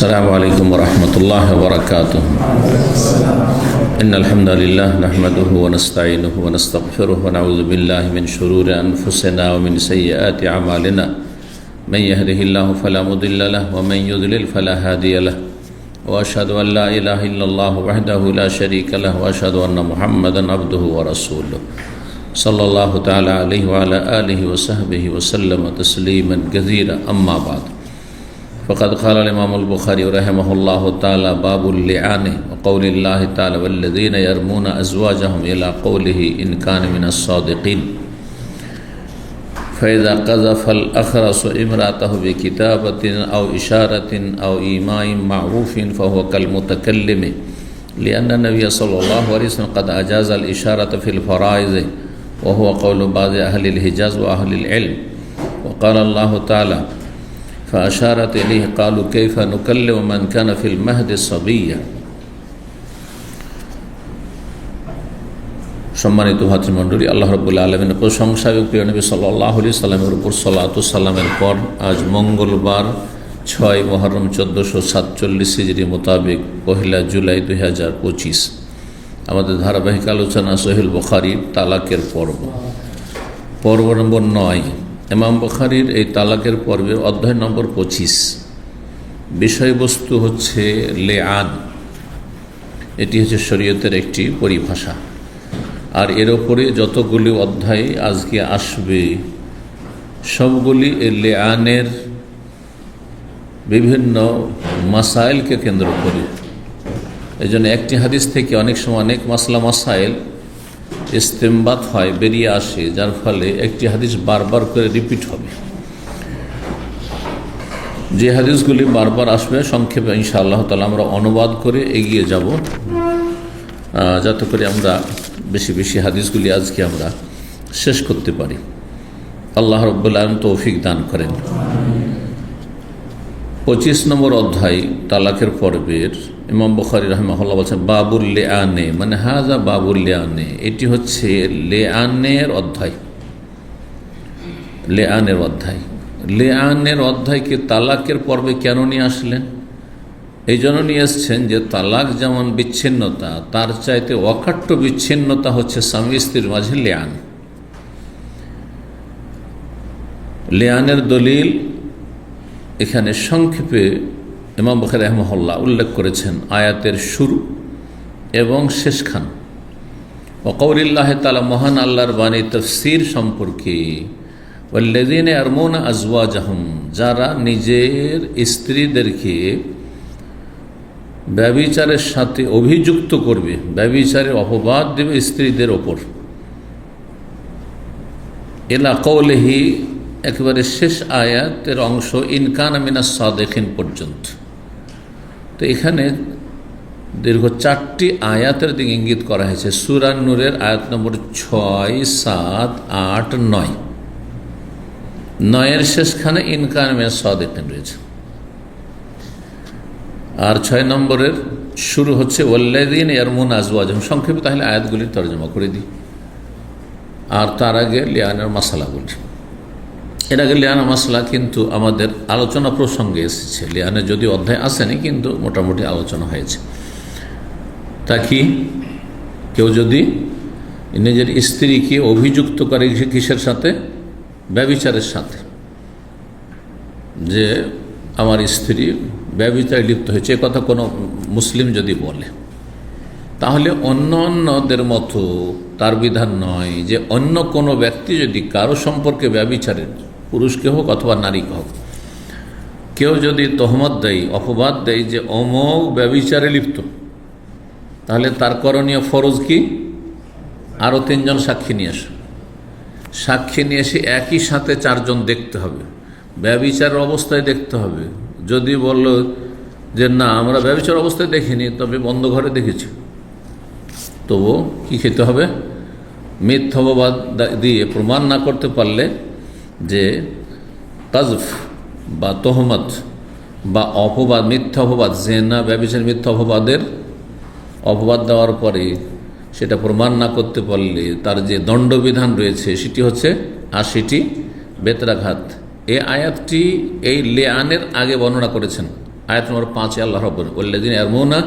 السلام عليكم ورحمة الله وبركاته. إن الحمد لله نحمده ونستعينه ونستغفره ونعوذ بالله من شرور أنفسنا ومن سيئات أعمالنا. من يهده الله فلا مضل له ومن يضلل فلا هادي له. وأشهد أن لا إله إلا الله وحده لا شريك له وأشهد أن محمدا عبده ورسوله صلى الله تعالى عليه وعلى آله وصحبه وسلم تسليما كثيرا. أما بعد، فقد قال الإمام البخاري رحمه الله تعالى: باب اللعان وقول الله تعالى: والذين يرمون أزواجهم إلى قوله إن كان من الصادقين. فإذا قذف الأخرس امرأته بكتابة أو إشارة أو إيماء معروف فهو كالمتكلم، لأن النبي صلى الله عليه وسلم قد أجاز الإشارة في الفرائض، وهو قول بعض أهل الحجاز وأهل العلم. وقال الله تعالى: فأشارت إليه قالوا كيف نكلم من كان في المهد صبيا। সম্মানিত ভাতৃমণ্ডলী, আল্লাহ রাব্বুল আলামিনের প্রশংসা এবং প্রিয় নবী সাল্লাল্লাহু আলাইহি সাল্লামের উপর সালাতু সালামের পর আজ মঙ্গলবার 6 মুহররম 1447 হিজরি মোতাবেক 1 জুলাই 2025 আমাদের ধারাবাহিক আলোচনা সহিহ বুখারীর তালাকের পর্ব নম্বর 9। ইমাম বুখারীর এই তালাকের পর্বের অধ্যায় নম্বর 25। বিষয়বস্তু হচ্ছে লেআন। এটি হচ্ছে শরীয়তের একটি পরিভাষা, আর এর ওপরে যতগুলি অধ্যায় আজকে আসবে সবগুলি এই লেআনের বিভিন্ন মাসাইলকে কেন্দ্র করে। এই জন্য একটি হাদিস থেকে অনেক সময় অনেক মাসলা মাসাইল ইস্তেমবাত হয়, বেরিয়ে আসে, যার ফলে একটি হাদিস বারবার করে রিপিট হবে। যে হাদিসগুলি বারবার আসবে সংক্ষেপে ইনশাআল্লাহ তাআলা আমরা অনুবাদ করে এগিয়ে যাব, যাতে করে আমরা বেশি বেশি হাদিসগুলি আজকে আমরা শেষ করতে পারি। আল্লাহ রাব্বুল আলামিন তৌফিক দান করেন। 25 নম্বর অধ্যায় তালাকের পর্বের ইমাম বুখারী রাহিমাহুল্লাহ বলছেন বাবুল লিআনে, মানে হাজা বাবুল লিআনে, এটি হচ্ছে লিআনের অধ্যায়। লিআনের অধ্যায়, লিআনের অধ্যায়কে তালাকের পর্বে কেন নিয়ে আসলেন? এই জন্য নিয়ে এসছেন যে তালাক যেমন বিচ্ছিন্নতা, তার চাইতে অকাট্য বিচ্ছিন্নতা হচ্ছে স্বামী স্ত্রীর মাঝে লিআন। লিআনের দলিল এখানে সংক্ষেপে ইমাম বুখারী রাহিমাহুল্লাহ উল্লেখ করেছেন আয়াতের শুরু এবং শেষখান। ওয়াকাউলিল্লাহি তাআলা, মহান আল্লাহর বাণী তাফসীর সম্পর্কে। ওয়াল্লাযীনা ইয়ারমুনা আজওয়াজাহুম, যারা নিজের স্ত্রীদেরকে ব্যভিচারের সাথে অভিযুক্ত করবে, ব্যভিচারের অপবাদ দেবে স্ত্রীদের ওপর। ইলা কওলিহি, একেবারে শেষ আয়াতের অংশ ইন কানা মিনাস সাদিকিন পর্যন্ত। তো এখানে দীর্ঘ 4টি আয়াতের দিকে ইঙ্গিত করা হয়েছে। সূরা নূরের আয়াত নম্বর 6, 7, 8, 9। 9-এর শেষখানে ইন কানা মিনাস সাদিকিন রয়েছে, আর 6 নম্বরের শুরু হচ্ছে ওয়াল্লাযীনা ইয়ারমুনা আজওয়াজাহুম। সংক্ষেপে তাহলে আয়াতগুলির তরজমা করে দিই, আর তার আগে লিআনের মাসালাগুলি। এর আগে লিআনের মাসলা কিন্তু আমাদের আলোচনা প্রসঙ্গে এসেছে। লিআনের যদি অধ্যায় আসেনি, কিন্তু মোটামুটি আলোচনা হয়েছে। তা কি, কেউ যদি নিজের স্ত্রীকে অভিযুক্ত করে কিসের সাথে? ব্যভিচারের সাথে, যে আমার স্ত্রী ব্যভিচারে লিপ্ত হয়েছে, কথা কোনো মুসলিম যদি বলে, তাহলে অন্য অন্যদের মতো তার বিধান নয় যে অন্য কোনো ব্যক্তি যদি কারো সম্পর্কে ব্যভিচারের, পুরুষকে হোক অথবা নারীকে হোক, কেউ যদি তহমত দেয়, অপবাদ দেয় যে অমুক ব্যভিচারে লিপ্ত, তাহলে তার করণীয় ফরজ কি? আরও 3 জন সাক্ষী নিয়ে আসে। সাক্ষী নিয়ে এসে একই সাথে 4 জন দেখতে হবে, ব্যভিচারের অবস্থায় দেখতে হবে। যদি বলল যে না, আমরা ব্যভিচার অবস্থায় দেখিনি, তবে বন্ধ ঘরে দেখেছি, তবু কি খেতে হবে? মিথ্যা অপবাদ দিয়ে প্রমাণ না করতে পারলে যে কাজফ বা তহমত বা অপবাদ, মিথ্যা অপবাদ, জেনা ব্যভিচার মিথ্যা অপবাদ দেওয়ার পরে সেটা প্রমাণ না করতে পারলে তার যে দণ্ডবিধান রয়েছে সেটি হচ্ছে 80টি বেত্রাঘাত। এই আয়াতটি এই লিআনের আগে বর্ণনা করেছেন আয়াত নম্বর 5 আল্লাহ রাব্বুল ওয়াল্লাযিনা ইয়ারমুনা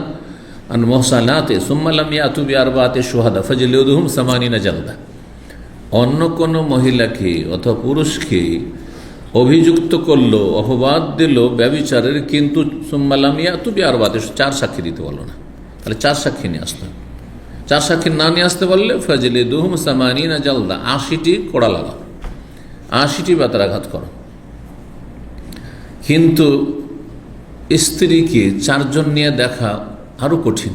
আন মুহসানাতি সুম্মা লাম ইয়াতু বিআরবাতি শুহাদা ফাজলিদুহুম 80 জালদা। অন্য কোনো মহিলাকে অথবা পুরুষকে অভিযুক্ত করলো, অপবাদ দিল ব্যভিচারের, কিন্তু সুম্মা লাম ইয়াতু বিআরবাতি 4 সাক্ষী দিতে বললো না, তাহলে 4 সাক্ষী নিয়ে আসতে হবে। 4 সাক্ষী না নিয়ে আসতে বললে ফাজলিদুহুম 80 জালদা, 80টি কোড়া লাগাও, 80টি বেত্রাঘাত করো। কিন্তু স্ত্রীকে 4 জন নিয়ে দেখা আরও কঠিন।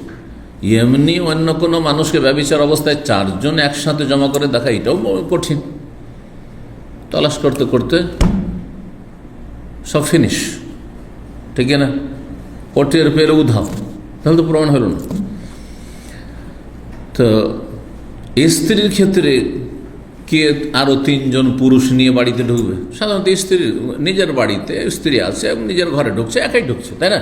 এমনি অন্য কোনো মানুষকে ব্যভিচার অবস্থায় 4 জন একসাথে জমা করে দেখা, এটাও কঠিন। তলাশ করতে করতে সব ফিনিশ, ঠিক না? পটের পেরে উধাও, তাহলে তো প্রমাণ হলো না। তো স্ত্রীর ক্ষেত্রে কে আরও 3 জন পুরুষ নিয়ে বাড়িতে ঢুকবে? সাধারণত স্ত্রীর নিজের বাড়িতে স্ত্রী আছে, নিজের ঘরে ঢুকছে, একাই ঢুকছে, তাই না?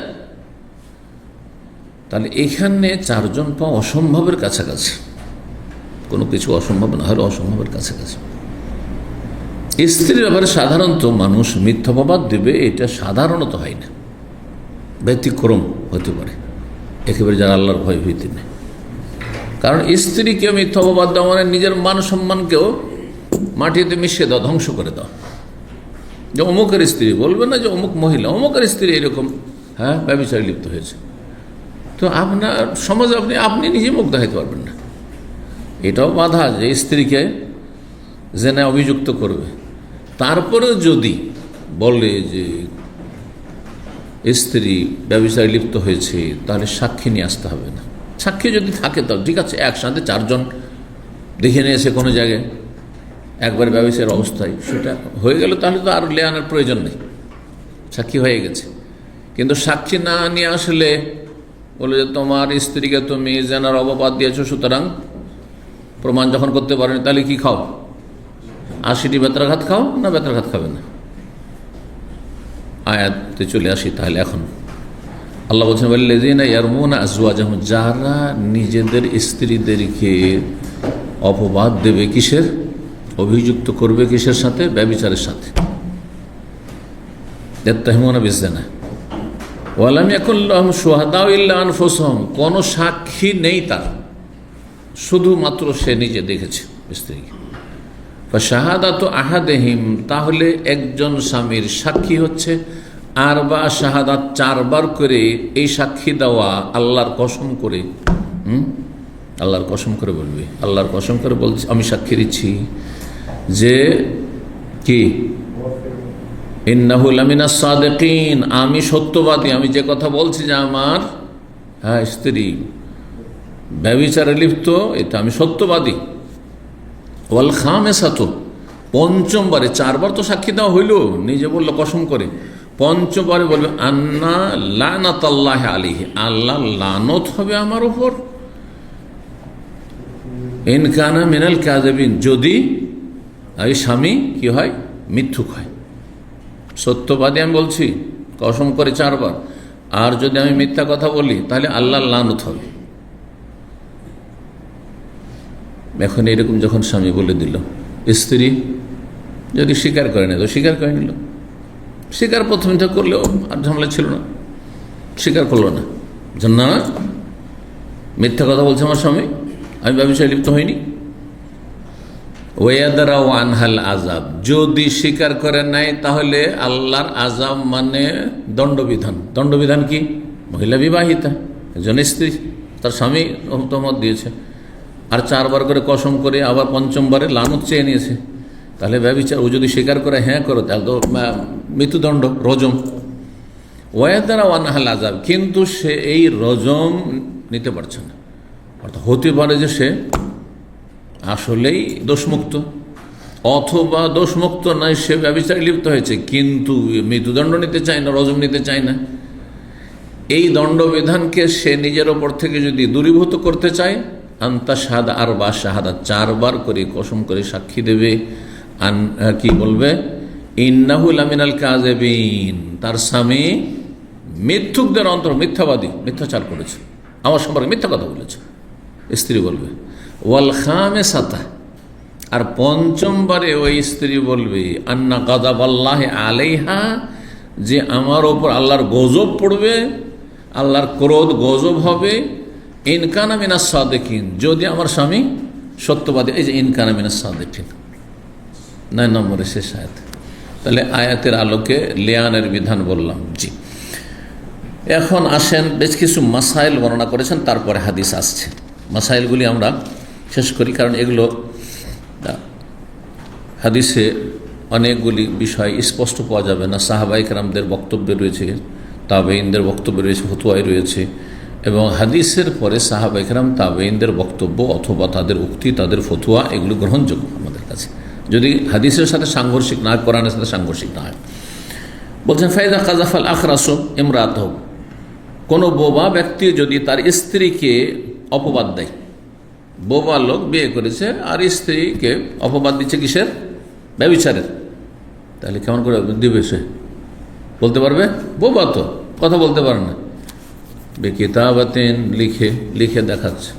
তাহলে এখানে 4 জন পাওয়া অসম্ভবের কাছাকাছি। কোনো কিছু অসম্ভব না হলে অসম্ভবের কাছাকাছি। স্ত্রীর ব্যাপারে সাধারণত মানুষ মিথ্যাবাদ দেবে, এটা সাধারণত হয় না, ব্যতিক্রম হতে পারে একেবারে যারা আল্লাহর ভয় ভীতি নেই। কারণ স্ত্রীকে মিথ্যাবাদ দেওয়া মানে নিজের মান সম্মানকেও মাটিতে মিশিয়ে দাও, ধ্বংস করে দাও। যে অমুকের স্ত্রী, বলবে না যে অমুক মহিলা, অমুকের স্ত্রী এরকম, হ্যাঁ, ব্যভিচারে লিপ্ত হয়েছে। তো আপনার সমাজে আপনি নিজে মুখ দেখাইতে পারবেন না। এটাও বাধা যে স্ত্রীকে জেনে অভিযুক্ত করবে। তারপরে যদি বলে যে স্ত্রী ব্যভিচারে লিপ্ত হয়েছে, তাহলে সাক্ষী নিয়ে আসতে হবে না। সাক্ষী যদি থাকে তো ঠিক আছে, একসাথে 4 জন দেখে নিয়েছে কোনো জায়গায় একবার ব্যভিচারের অবস্থায়, সেটা হয়ে গেল, তাহলে তো আর লেয়ানোর প্রয়োজন নেই, সাক্ষী হয়ে গেছে। কিন্তু সাক্ষী না নিয়ে আসলে বলে যে তোমার স্ত্রীকে তুমি জেনার অপবাদ দিয়েছো, সুতরাং প্রমাণ যখন করতে পারেনি, তাহলে কি খাও? 80টি বেত্রাঘাত খাও না বেত্রাঘাত খাবে না? আয়াতে চলে আসি তাহলে। এখন আল্লাহ বলছেন ওয়াল্লাযিনা ইয়ারমুনা আজওয়াজাহুম, যারা নিজেদের স্ত্রীদেরকে অপবাদ দেবে, কিসের? অভিযুক্ত করবে কিসের সাথে? ব্যভিচারের সাথে। ইয়াত্তাহিমুনা বিজ্জিনা ওয়া লাম ইয়াকুল লাহুম শুহাদাউ ইল্লা আনফুসুহুম, কোনো সাক্ষী নেই তার, শুধুমাত্র সে নিজে দেখেছে স্ত্রীকে। ফাশাহাদাতু আহাদিহিম, তাহলে একজন স্বামীর সাক্ষী হচ্ছে আরবা শাহাদাত, 4 বার করে এই সাক্ষী দেওয়া, আল্লাহর কসম করে, আল্লাহর কসম করে বলবে, আল্লাহর কসম করে বলছি, আমি সাক্ষী দিচ্ছি যে কি ইন্নাহু লামিনাস সাদিকিন, আমি সত্যবাদী, আমি যে কথা বলছি যে আমার স্ত্রী ব্যভিচারে লিপ্ত, এটা আমি সত্যবাদী। ওয়াল খামিসাতু, 5মবারে, 4 বার তো সাক্ষী দেওয়া হইল, নিজে বললো কসম করে, 5মবারে বলবে আন্না লানাতাল্লাহি আলাইহি, আল্লাহ লানত হবে আমার উপর, ইন কানা মিনাল কাযিবিন, যদি এই স্বামী কি হয়? মিথ্যুক হয়। সত্যবাদী আমি বলছি, কসম করে 4 বার, আর যদি আমি মিথ্যা কথা বলি, তাহলে আল্লাহ লানত হবে। এখন এরকম যখন স্বামী বলে দিল, স্ত্রী যদি স্বীকার করে না, তো স্বীকার করে নিল। স্বীকার প্রথমে তো করলেও আর ঝামেলা ছিল না, স্বীকার করলো না, না মিথ্যা কথা বলছে আমার স্বামী, আমি ব্যভিচারে লিপ্ত হইনি। ওয়াদারা আনহাল আযাব, যদি স্বীকার করে নাই, তাহলে আল্লাহর আযাব মানে দণ্ডবিধান। দণ্ডবিধান কি? মহিলা বিবাহিতা, একজন স্ত্রী, তার স্বামী মত দিয়েছে, আর 4 বার করে কসম করে আবার 5মবারে লানত চেয়ে নিয়েছে, তাহলে ব্যভিচার। ও যদি স্বীকার করে হ্যাঁ করো, তাহলে তো মৃত্যুদণ্ড, রজম। ওয়াদারা আনহাল আযাব, কিন্তু সে এই রজম নিতে পারছে না। অর্থাৎ হতে পারে যে সে আসলেই দোষমুক্ত, অথবা দোষমুক্ত নয়, সে ব্যভিচারে লিপ্ত হয়েছে, কিন্তু মৃত্যুদণ্ড নিতে চায় না, রজম নিতে চায় না। এই দণ্ডবিধানকে সে নিজের ওপর থেকে যদি দূরীভূত করতে চায়, আন্তা শাহাদা আরবা শাহাদা, 4 বার করে কসম করে সাক্ষী দেবে। কি বলবে? ইন্নাহু লামিনাল কাযিবিন, তার স্বামী মিথ্যুকদের অন্তর, মিথ্যাবাদী, মিথ্যাচার করেছে, আমার সম্পর্কে মিথ্যা কথা বলেছে, স্ত্রী বলবে। ওয়াল খামিসাতা, আর 5মবারে ওই স্ত্রী বলবে আন্না গাযাবাল্লাহি আলাইহা, যে আমার ওপর আল্লাহর গজব পড়বে, আল্লাহর ক্রোধ গজব হবে, ইনকানা মিনাস সাদিকিন, যদি আমার স্বামী সত্যবাদী। এই যে ইনকানা মিনাস সাদিকিন 9 নম্বরে শেষ আয়াত। তাহলে আয়াতের আলোকে লিয়ানের বিধান বললাম। জি, এখন আসেন, বেশ কিছু মাসাইল বর্ণনা করেছেন, তারপরে হাদিস আসছে। মাসাইলগুলি আমরা শেষ করি, কারণ এগুলো হাদিসে অনেকগুলি বিষয় স্পষ্ট পাওয়া যাবে না। সাহাবায়ে কেরামদের বক্তব্য রয়েছে, তাবেঈনদের বক্তব্য রয়েছে, ফতোয়ায় রয়েছে, এবং হাদিসের পরে সাহাবায়ে কেরাম তাবেঈনদের বক্তব্য অথবা তাদের উক্তি, তাদের ফতোয়া, এগুলো গ্রহণযোগ্য আমাদের কাছে, যদি হাদিসের সাথে সাংঘর্ষিক না, কোরআনের সাথে সাংঘর্ষিক না হয়। বলছেন ফাইদা কাযাফাল আখরাসু ইমরাতাহু, কোনো বোবা ব্যক্তি যদি তার স্ত্রীকে অপবাদ দেয়, বোবা লোক বিয়ে করেছে আর স্ত্রীকে অপবাদ দিচ্ছে কিসের? ব্যভিচারের। তাহলে কেমন করে দিবে সে? বলতে পারবে? বোবা তো, কথা বলতে পারে না। বেকিতাবাতিন, লিখে দেখাচ্ছে,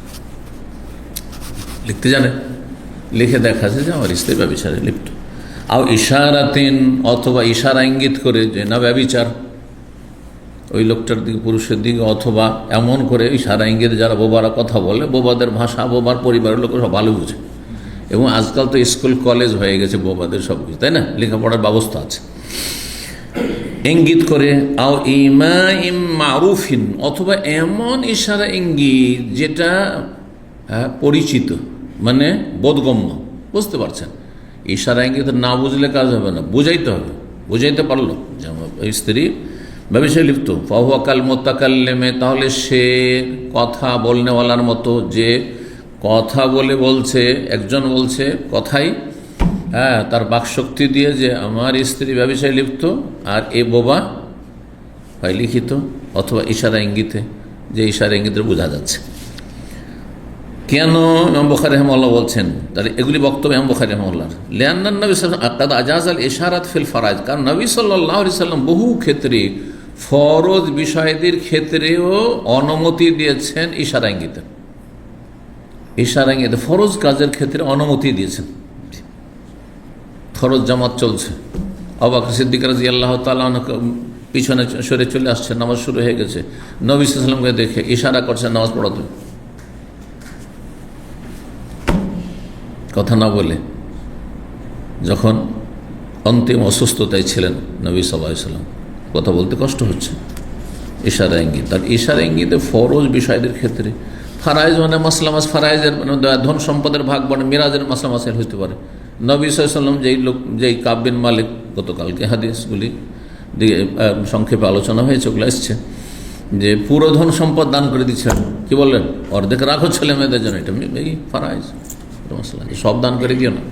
লিখতে জানে, লিখে দেখাচ্ছে যে আমার স্ত্রী ব্যভিচারে লিপ্ত। আও ইশারাতিন, অথবা ইশারা ইঙ্গিত করে যে না ব্যভিচার ওই লোকটার দিকে, পুরুষের দিকে, অথবা এমন করে ইশারা ইঙ্গিত, যারা বোবারা কথা বলে, বোবাদের ভাষা বোবার পরিবারের লোক সব ভালো বুঝে, এবং আজকাল তো স্কুল কলেজ হয়ে গেছে বোবাদের সব কিছু, তাই না? লেখাপড়ার ব্যবস্থা আছে। ইঙ্গিত করে, আও ইমা ইম মারুফিন, অথবা এমন ইশারা ইঙ্গিত যেটা পরিচিত, মানে বোধগম্য, বুঝতে পারছেন। ইশারা ইঙ্গিত না বুঝলে কাজ হবে না, বুঝাইতে হবে। বুঝাইতে পারলো যেমন স্ত্রী ব্যভিচারে লিপ্ত, ফাহুয়া কাল মুতাকাল্লিমে, তাহলে সে কথা বলনেওয়ালার মতো, যে কথা বলছে, একজন বলছে কথাই, তার বাকশক্তি দিয়ে যে আমার স্ত্রী ব্যভিচারে লিপ্ত, আর এ বোবা হয় লিখিত অথবা ইশারা ইঙ্গিতে, যে ইশারা ইঙ্গিতে বোঝা যাচ্ছে। কেন ইমাম বুখারী রাহিমাহুল্লাহ বলছেন? তাহলে এগুলি বক্তব্য ইমাম বুখারী রাহিমাহুল্লাহ। লিআন্না নবী সাল্লাল্লাহু আলাইহি ওয়াসাল্লাম আজাজ আল ইশারাত ফিল ফারাইজ, কারণ নবী সাল্লাল্লাহু আলাইহি ওয়াসাল্লাম বহু ক্ষেত্রে ফরজ বিষয়দের ক্ষেত্রেও অনুমতি দিয়েছেন ইশারা ইঙ্গিতে। ইশারা ইঙ্গিতে ফরজ কাজের ক্ষেত্রে অনুমতি দিয়েছেন। ফরজ জামাত চলছে, আবু বকর সিদ্দিক রাদিয়াল্লাহু তাআলা পিছনে সরে চলে আসছে, নামাজ শুরু হয়ে গেছে, নবী সাল্লাল্লাহু আলাইহি ওয়াসাল্লামকে দেখে ইশারা করছেন নামাজ পড়াতে, কথা না বলে। যখন অন্তিম অসুস্থতায় ছিলেন নবী সাল্লাল্লাহু আলাইহি ওয়াসাল্লাম, কথা বলতে কষ্ট হচ্ছে, ইশারা ইঙ্গিত। তার ইশারা ইঙ্গিতে ফরজ বিষয়দের ক্ষেত্রে, ফারাইজ মানে মাসলা মাস, ফারাইজের মানে ধন সম্পদের ভাগ মানে মিরাজের মাসলা মাসাইল হতে পারে। নবী সাল্লাল্লাহু আলাইহি ওয়াসাল্লাম যেই কাব বিন মালিক, গতকালকে হাদিসগুলি দিয়ে সংক্ষেপে আলোচনা হয়েছে, ওগুলো এসছে, যে পুরো ধন সম্পদ দান করে দিচ্ছেন, কি বললেন? অর্ধেক রাখো ছেলে মেয়েদের জন্য, এটা এই ফারাইজ মাসলা, সব দান করে দিও না।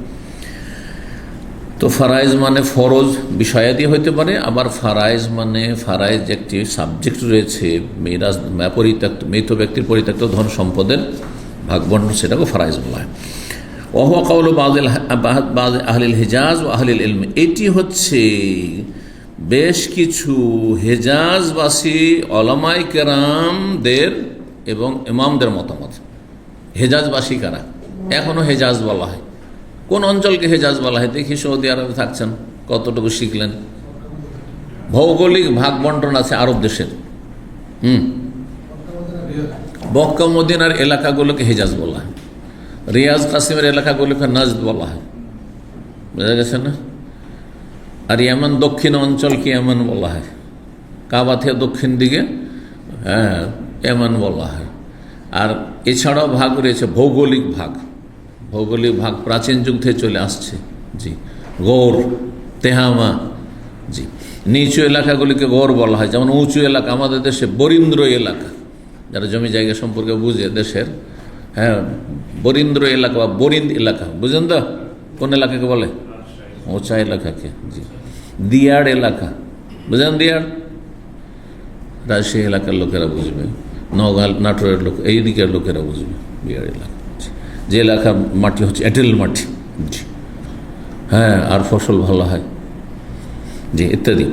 তো ফারাইজ মানে ফরজ বিষয়াদি হইতে পারে, আবার ফারাইজ মানে ফারাইজ একটি সাবজেক্ট রয়েছে, মিরাজ পরিত্যক্ত, মৃত ব্যক্তির পরিত্যক্ত ধন সম্পদের ভাগ বন্টন, সেটাকে ফারাইজ বলা হয়। ওয়া কাউলু বাদ আহলিল হিজাজ ও আহলিল ইলম, এটি হচ্ছে বেশ কিছু হেজাজবাসী ওলামায়ে কেরামদের এবং ইমামদের মতামত। হেজাজবাসী কারা? এখনো হেজাজ বলা হয়। কোন অঞ্চলকে হেজাজ বলা হয়? দেখি সৌদি আরবে থাকছেন, কতটুকু শিখলেন? ভৌগোলিক ভাগ বন্টন আছে আরব দেশের। মক্কা মদিনার এলাকাগুলোকে হেজাজ বলা হয়, রিয়াজ কাসিমের এলাকাগুলোকে নাজদ বলা হয়, বোঝা গেছে না? আর ইয়ামান দক্ষিণ অঞ্চলকে ইয়ামান বলা হয়, কাবা থেকে দক্ষিণ দিকে ইয়ামান বলা হয়। আর এছাড়াও ভাগ রয়েছে ভৌগোলিক ভাগ, ভৌগোলিক ভাগ প্রাচীন যুগ থেকে চলে আসছে। জি, গৌর, তেহামা। জি, নিচু এলাকাগুলিকে গৌর বলা হয়, যেমন উঁচু এলাকা আমাদের দেশে বরিন্দ্র এলাকা, যারা জমি জায়গা সম্পর্কে বুঝে দেশের, বরিন্দ্র এলাকা বা বরিন্দ এলাকা, বুঝলেন তো? কোন এলাকাকে বলে? উঁচা এলাকাকে। জি, দিয়াড় এলাকা, বুঝলেন? দিয়াড় রাজশাহী এলাকার লোকেরা বুঝবে, নওগাঁ নাটোরের লোক, এই দিকের লোকেরা বুঝবে দিয়াড় এলাকা। যে এলাকার মাটি হচ্ছে এঁটেল মাটি, জি, আর ফসল ভালো হয়, জি, ইত্যাদি।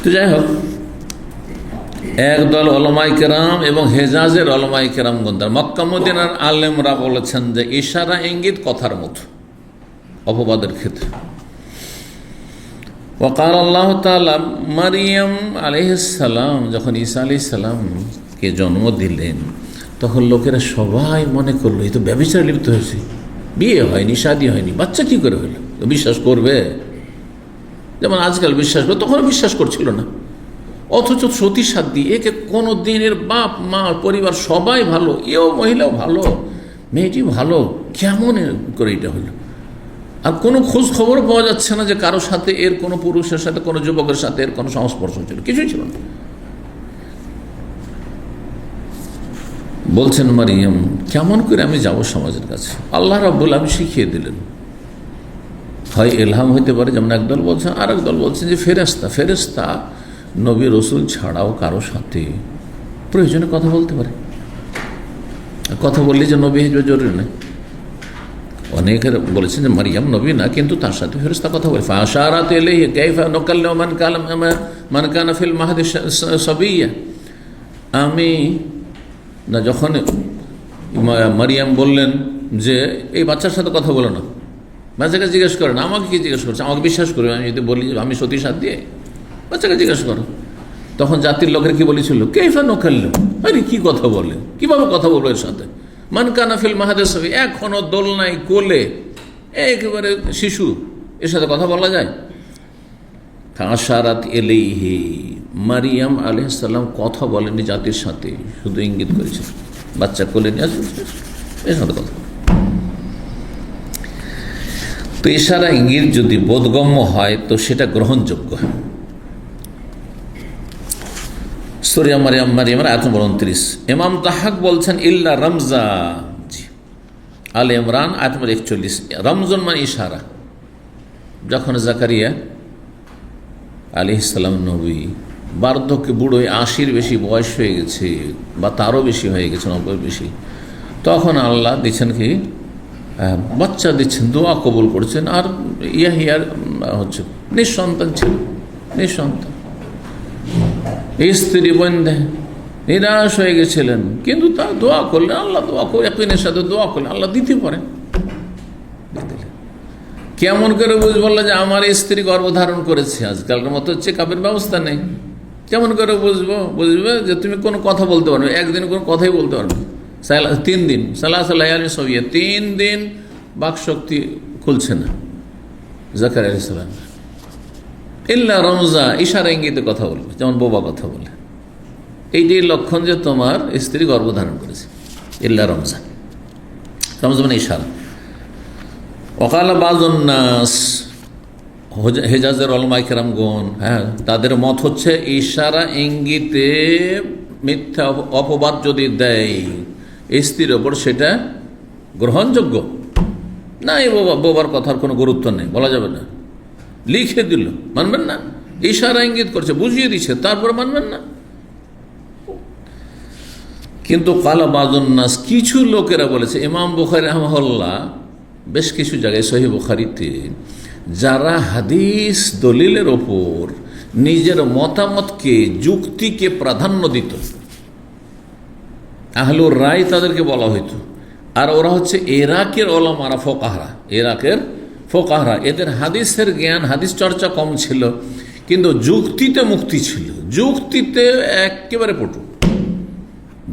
তো যাই হোক, একদল ওলামায়ে কেরাম এবং হেজাজের ওলামায়ে কেরামগণ, মক্কা মদিনার আলেমরা বলেছেন যে ইশারা ইঙ্গিত কথার মতো অপবাদের ক্ষেত্রে। ওয়াকাল আল্লাহ তাআলা মারিয়াম আলাইহিস সালাম যখন ঈসা আলাইহিস সালামকে জন্ম দিলেন, তখন লোকেরা সবাই মনে করলো এই তো ব্যভিচারে লিপ্ত হয়েছে, বিয়ে হয়নি, শাদী হয়নি, বাচ্চা কি করে হলো? বিশ্বাস করবে? যেমন আজকাল বিশ্বাস করে, তখন বিশ্বাস করছিল না। অথচ সতী সাধ্বী, একে কোনো দিনের বাপ মা পরিবার সবাই ভালো, এও মহিলাও ভালো, মেয়েটি ভালো, কেমন করে এটা হলো? আর কোনো খোঁজ খবর পাওয়া যাচ্ছে না যে কারোর সাথে এর কোনো পুরুষের সাথে, কোনো যুবকের সাথে এর কোনো সংস্পর্শ ছিল, কিছুই ছিল না। বলছেন মারিয়াম, কেমন করে আমি যাব সমাজের কাছে? আল্লাহ রাব্বুল আলামিন শিখিয়ে দিলেন। হয় ইলহাম হইতে পারে, যেমন একদল বলছেন, আর একদল বলছেন যে ফেরেশতা নবী রসুল ছাড়াও কারো সাথে প্রয়োজনে কথা বলতে পারে। কথা বললে যে নবী হিসেবে জরুরি নয়। অনেকের বলেছেন যে মারিয়াম নবী না, কিন্তু তার সাথে ফেরেশতা কথা বলে। ফাশারাত ইলাইহি কাইফা নুকাল্লিমু মান কানা ফিল মাহদি সাবিয়্যা। আমি না, যখন মারিয়াম বললেন যে এই বাচ্চার সাথে কথা বলো না, বাচ্চাকে জিজ্ঞেস করে না, আমাকে কি জিজ্ঞেস করছে? আমাকে বিশ্বাস করবে আমি যদি বলি আমি সতী সাধ্বী? বাচ্চাকে জিজ্ঞেস করো। তখন জাতির লোকের কি বলেছিল? কাইফা নুকাল্লিমু, আরে কি কথা বলে, কিভাবে কথা বলবো এর সাথে? মান কানা ফিল মাহদি সাবিয়্যা, এখনো দোলনায় কোলে একেবারে শিশু, এর সাথে কথা বলা যায়? ফাশারাত ইলাইহি, মারিয়াম আলাইহিস সালাম কথা বলেনি জাতির সাথে, শুধু ইঙ্গিত করেছে বাচ্চা কোলে নিয়ে আসবে, এর সাথে কথা। তো ইশারা ইঙ্গিত যদি বোধগম্য হয় তো সেটা গ্রহণযোগ্য। সূরা মারিয়ামের আয়াত নম্বর 29। ইমাম তাহাক বলছেন ইল্লা রমজা, আলে ইমরান আয়াত নম্বর 41। রমজান মানে ইশারা। যখন জাকারিয়া আলাইহিস সালাম নবী বার্ধক্যে, বুড়ো, 80-র বেশি বয়স হয়ে গেছে বা তারও বেশি হয়ে গেছে, 90-র বেশি, তখন আল্লাহ দিচ্ছেন কি বাচ্চা দিচ্ছেন, দোয়া কবুল করছেন। আর ইয়াহিয়ার হচ্ছে নিঃসন্তান ছিল, নিঃসন্তান, স্ত্রী বন্ধে নিরাশ হয়ে গেছিলেন, কিন্তু তা দোয়া করলেন, আল্লাহ দোয়া করে ইয়াকিনের সাথে দোয়া করলেন, আল্লাহ দিতে পারেন। কেমন করে বুঝবো যে আমার স্ত্রী গর্ভধারণ করেছে? আজকালকার মতো চেকআপের ব্যবস্থা নেই। কেমন করে বুঝবে যে তুমি কোনো কথা বলতে পারবে, একদিন কোনো কথাই বলতে পারবে, 3 দিন সালাসালায়ালি সবিয়া, 3 দিন বাকশক্তি খুলছে না জাকারিয়া আলাইহিস সালাম। ইল্লা রমজা, ইশারা ইঙ্গিতে কথা বলবে, যেমন বোবা কথা বলে, এইটাই লক্ষণ যে তোমার স্ত্রী গর্ভধারণ করেছে। ইল্লা রমজা, রমজা মানে ইশারা। ওয়াকালা বাযুন নাস, হেজাজের উলামায়ে কেরামগণ, হ্যাঁ, তাদের মত হচ্ছে ইশারা ইঙ্গিতে মিথ্যা অপবাদ যদি দেয় স্ত্রীর ওপর সেটা গ্রহণযোগ্য না। এই বোবার কথার কোনো গুরুত্ব নেই, বলা যাবে না। লিখে দিল, মানবেন না? ইশারা ইঙ্গিত করছে, বুঝিয়ে দিচ্ছে, তারপর মানবেন না? কিন্তু কালা বাযুন নাস, কিছু লোকেরা বলেছে, ইমাম বুখারী রাহিমাহুল্লাহ বেশ কিছু জায়গায় সহিহ বুখারীতে, যারা হাদিস দলিলের ওপর নিজের মতামতকে, যুক্তিকে প্রাধান্য দিত, আহলুর রায় তাদেরকে বলা হইতো। আর ওরা হচ্ছে ইরাকের ওলামারা, ফোকাহরা, ইরাকের ফোকাহরা। এদের হাদিসের জ্ঞান, হাদিস চর্চা কম ছিল, কিন্তু যুক্তিতে মুক্তি ছিল, যুক্তিতে একেবারে পটু,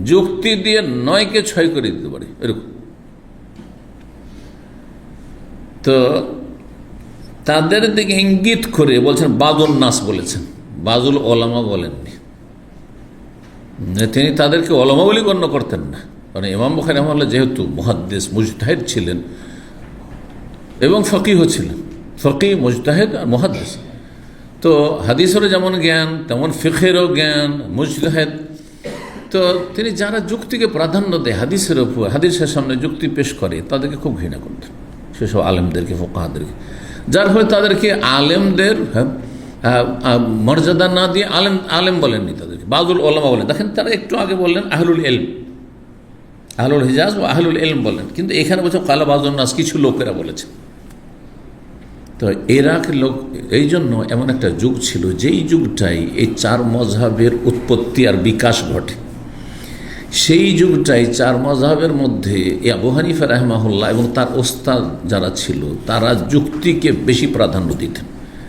যুক্তি দিয়ে 9কে 6 করে দিতে পারে এরকম। তো তাদের দিকে ইঙ্গিত করে বলছেন বাযুন নাস বলেছেন, বাযুল ওলামা বলেননি। তিনি তাদেরকে ওলামা বলে গণ্য করতেন না, কারণ ইমাম বুখারী রাহিমাহুল্লাহ যেহেতু মুহাদ্দিস, মুজতাহিদ ছিলেন এবং ফকিহ ছিলেন, ফকিহ, মুজতাহিদ আর মুহাদ্দিস। তো হাদিসেরও যেমন জ্ঞান, তেমন ফিকহেরও জ্ঞান, মুজতাহিদ। তো তিনি যারা যুক্তিকে প্রাধান্য দেয় হাদিসের উপর, হাদিসের সামনে যুক্তি পেশ করে, তাদেরকে খুব ঘৃণা করতেন, সেসব আলেমদেরকে, ফোকাহাদেরকে। যার ফলে তাদেরকে আলেমদের মর্যাদা না দিয়ে আলেম বলেননি, তাদেরকে বাযুল ওলামা বলেন। দেখেন, তারা একটু আগে বললেন আহলুল ইলম, আহলুল হিজাজ ও আহলুল ইলম বলেন, কিন্তু এখানে বলছে কালা বাযুন নাস, কিছু লোকেরা বলেছে। তো ইরাকের লোক, এই জন্য এমন একটা যুগ ছিল, যেই যুগটাই এই 4 মযহাবের উৎপত্তি আর বিকাশ ঘটে, সেই যুগটাই 4 মযহাবের মধ্যে আবু হানিফা রাহিমাহুল্লাহ এবং তার ওস্তাদ যারা ছিল, তারা যুক্তিকে বেশি প্রাধান্য দিতেন,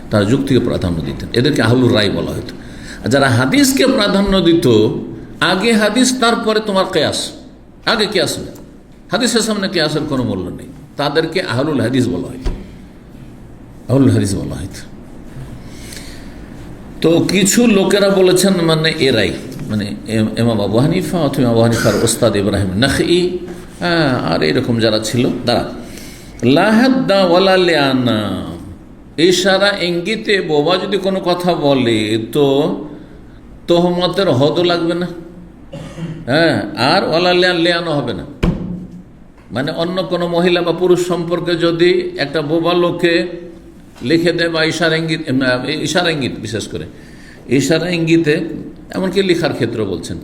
তারা যুক্তিকে প্রাধান্য দিতেন, এদেরকে আহলুর রায় বলা হতো। আর যারা হাদিসকে প্রাধান্য দিত, আগে হাদিস তারপরে তোমার কেয়াস, আগে কেয়াস না, হাদিসের সামনে কেয়াসের কোনো মূল্য নেই, তাদেরকে আহলুল হাদিস বলা হতো, আহলুল হাদিস বলা হতো। তো কিছু লোকেরা বলেছেন মানে এরাই, মানে ইমাম আবু হানিফা অথবা আবু হানিফার ওস্তাদ ইব্রাহিম নাখঈ, আর এরকম যারা ছিল তারা, লা হাদ্দা ওয়ালা লিআনা, ইশারা ইঙ্গিতে বোবা যদি কোনো কথা বলে তো তোহমতের হদও লাগবে না, আর ওয়ালা লিআনা হবে না। মানে অন্য কোনো মহিলা বা পুরুষ সম্পর্কে যদি একটা বোবা লোকে লিখে দেয় বা ইশারা ইঙ্গিত, বিশেষ করে ইশারা ইঙ্গিতে, এমনকি লেখার ক্ষেত্রে বলছেন,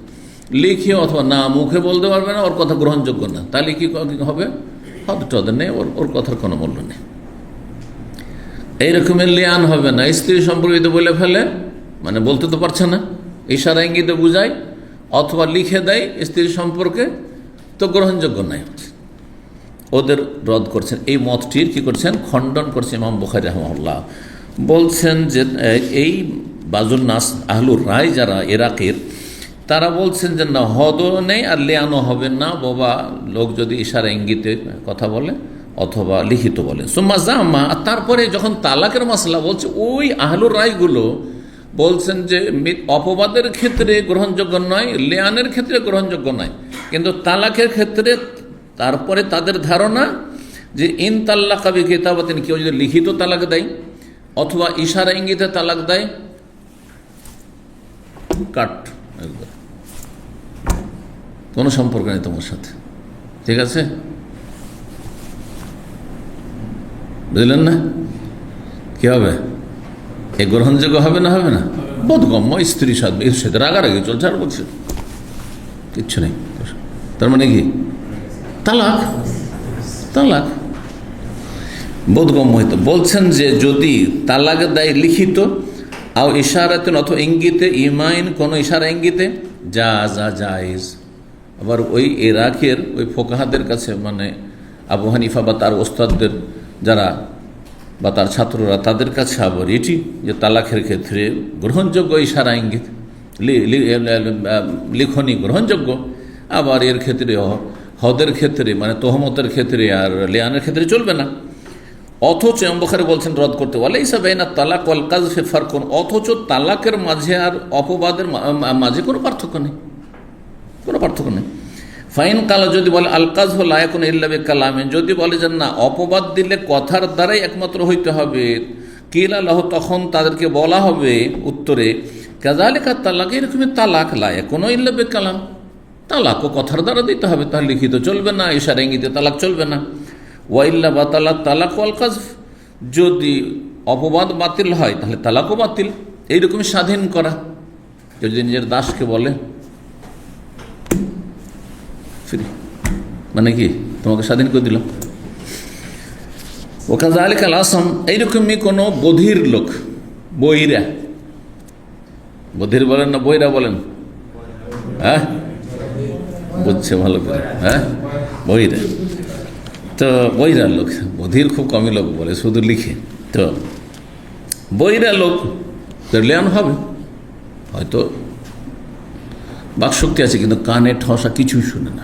লিখে অথবা না মুখে বলতে পারবে না, ওর কথা গ্রহণযোগ্য না, তাহলে কি হবে? হদ নেই, ওর কথার কোনো মূল্য নেই। এইরকমের লিয়ান হবে না, স্ত্রী সম্পর্কিত বলে ফেলে, মানে বলতে তো পারছে না, ইশারা ইঙ্গিতে বুঝায় অথবা লিখে দেয় স্ত্রী সম্পর্কে, তো গ্রহণযোগ্য নাই। ওদের রদ করছেন, এই মতটির কি করছেন? খণ্ডন করছেন ইমাম বুখারী রাহিমাহুল্লাহ। বলছেন যে এই বাজুন নাস আহলুর রায় যারা ইরাকের, তারা বলছেন যে না, হদও নেই আর লিয়ানো হবে না বাবা লোক যদি ইশারা ইঙ্গিতে কথা বলে অথবা লিখিত বলে। সুম্মা জামা, তারপরে যখন তালাকের মাসলা বলছে, ওই আহলুর রায়গুলো বলছেন যে অপবাদের ক্ষেত্রে গ্রহণযোগ্য নয়, লিয়ানের ক্ষেত্রে গ্রহণযোগ্য নয়, কিন্তু তালাকের ক্ষেত্রে তারপরে তাদের ধারণা যে ইন তাল্লাকা বি কিতাবাতিন, কেউ যদি লিখিত তালাক দেয় অথবা ইশারা ইঙ্গিতে তালাক দেয়, কাট, কোনো সম্পর্ক নেই তোমার সাথে, ঠিক আছে, বুঝলেন না? কি হবে? এ গ্রহণযোগ্য হবে না? হবে না, বোধগম্য, স্ত্রী সাথে রাগারাগি চলছে, আর বলছে কিচ্ছু নেই, তার মানে কি তালাক, তালাক বোধগম্য হইতো। বলছেন যে যদি তালাক দেয় লিখিত আও ইশারাতেন অথবা ইঙ্গিতে, ইমাইন কোনো ইশারা ইঙ্গিতে, জায়েজ। আবার ওই ইরাকের ওই ফোকাহাদের কাছে, মানে আবু হানিফা বা তার ওস্তাদদের যারা বা তার ছাত্ররা, তাদের কাছে আবার এটি যে তালাকের ক্ষেত্রে গ্রহণযোগ্য ইশারা ইঙ্গিত, লিখনি গ্রহণযোগ্য, আবার এর ক্ষেত্রে হদের ক্ষেত্রে মানে তোহমতের ক্ষেত্রে আর লিয়ানের ক্ষেত্রে চলবে না। অথচ ইমাম বুখারী বলছেন রদ করতে, ওয়ালাইসা বাইনা তালাক ওয়াল কাযফি ফারকুন, অথচ তালাকের মাঝে আর অপবাদের মাঝে কোনো পার্থক্য নেই, কোনো পার্থক্য নেই। ফাইন কালা, যদি বলে আল কাযফু লা ইয়াকুনু ইল্লা বিকালামিন, যদি বলে যে না, অপবাদ দিলে কথার দ্বারাই একমাত্র হইতে হবে, কিলা লাহু, তখন তাদেরকে বলা হবে উত্তরে, কাযালিকা তালাক, এরকমই তালাক, লা ইয়াকুনু ইল্লা বিকালাম, তালাকও কথার দ্বারা দিতে হবে, তাহলে লিখিত চলবে না, ইশারা ইঙ্গিতে তালাক চলবে না। ওয়াইল্লা বাতালা তালাক ওয়াল কাযফ, যদি অপবাদ বাতিল হয় তাহলে তালাকও বাতিল। এইরকম স্বাধীন করা, যদি নিজের দাসকে বলে ফ্রি, মানে কি তোমাকে স্বাধীন করে দিল। ও কাযালিকা আল আসাম, এইরকমই কোনো বধির লোক, বইরা, বধির বলেন না বইরা বলেন? হ্যাঁ, বুঝছে ভালো করে, হ্যাঁ, বইরা। তো বইরা লোক, বধির খুব কমই লোক বলে, শুধু লিখে। তো বইরা লোক লিয়ান হবে, হয়তো বাকশক্তি আছে কিন্তু কানে ঠসা, কিছুই শুনে না,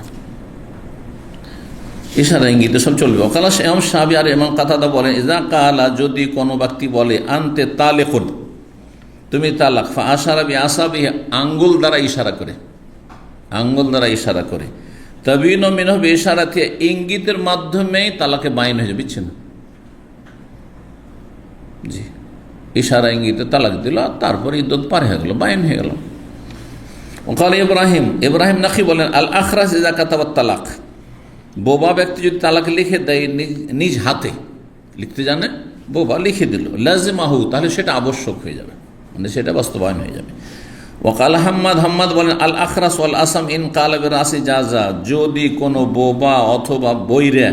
ইশারা ইঙ্গিতে সব চলবে। ওকালা ইমাম শাফিঈ আর ইমাম কাতাদা বলেন, ইজা কালা, যদি কোনো ব্যক্তি বলে আনতে তালেকুন, তুমি তালাক, ফা আশারা বি আসাবিহি, আঙ্গুল দ্বারা ইশারা করে, আঙ্গুল দ্বারা ইশারা করে, তাবিন মিনহু বিইশারাতি, ইঙ্গিতের মাধ্যমেই তালাকে বাইন হয়ে যাবে, বিচ্ছিন্ন। জি, ইশারা ইঙ্গিতে তালাক দিল, আর তারপরে ইদ্দত পার হয়ে গেল, বাইন হয়ে গেল। ওকাল ইব্রাহিম নাখী বলেন, আল আখরাস ইজা কাতাবাত তালাক, বোবা ব্যক্তি যদি তালাক লিখে দেয়, নিজ হাতে লিখতে জানে, বোবা লিখে দিল, লাজিমাহু, তাহলে সেটা আবশ্যক হয়ে যাবে, মানে সেটা বাস্তবায়ন হয়ে যাবে। ওয়াকাল হাম্মাদ বলেন, আল আখরাস ওয়াল আসাম ইন কালা বিরাসি জাযা, যদি কোনো বোবা অথবা বৈরা,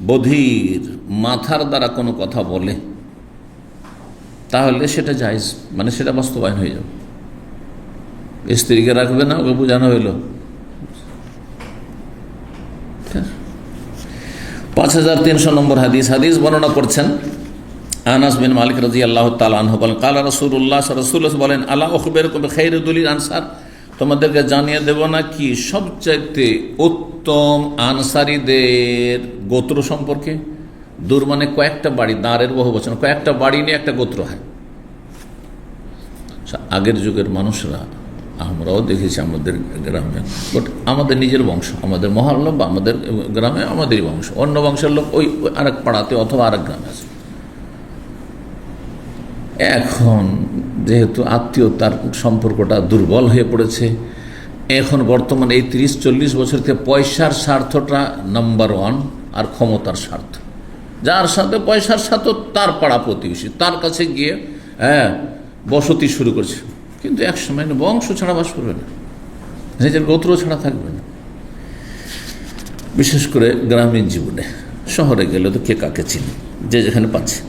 বধির মাথার দ্বারা কোনো কথা বলে, তাহলে সেটা জায়েজ, মানে সেটা বাস্তবায়ন হয়ে যাবে। স্ত্রীকে রাখবে না, ওকে বোঝানো হইল। 5300 নম্বর হাদিস বর্ণনা করছেন আনাস বিন মালিক রাদিয়াল্লাহু তাআলা আনহু বলেন, কালা রাসূলুল্লাহ রাসূলুল্লাহ বলেন, আলা উখবিরুকুম বিখাইরিল আনসার, তোমাদেরকে জানিয়ে দেব না কি সবচাইতে উত্তম আনসারীদের গোত্র সম্পর্কে। দূর মানে কয়েকটা বাড়ি, দাঁড়ের বহু বচন, কয়েকটা বাড়ি নিয়ে একটা গোত্র হয়। আগের যুগের মানুষরা, আমরাও দেখেছি আমাদের গ্রামে, বাট আমাদের নিজের বংশ, আমাদের মহল্লা বা আমাদের গ্রামে আমাদেরই বংশ, অন্য বংশের লোক ওই আরেক পাড়াতে অথবা আরেক গ্রামে আছে। এখন যেহেতু আত্মীয়তার সম্পর্কটা দুর্বল হয়ে পড়েছে, এখন বর্তমানে এই 30-40 বছর থেকে পয়সার স্বার্থটা নাম্বার ওয়ান, আর ক্ষমতার স্বার্থ। যার সাথে পয়সার স্বার্থ তার পাড়া প্রতিবেশী, তার কাছে গিয়ে বসতি শুরু করছে, কিন্তু এক সময় বংশ ছাড়া বাস করবে না, নিজের গোত্র ছাড়া থাকবে না। বিশেষ করে গ্রামীণ জীবনে, শহরে গেলে তো কে কাকে চিনি, যে যেখানে পাচ্ছে।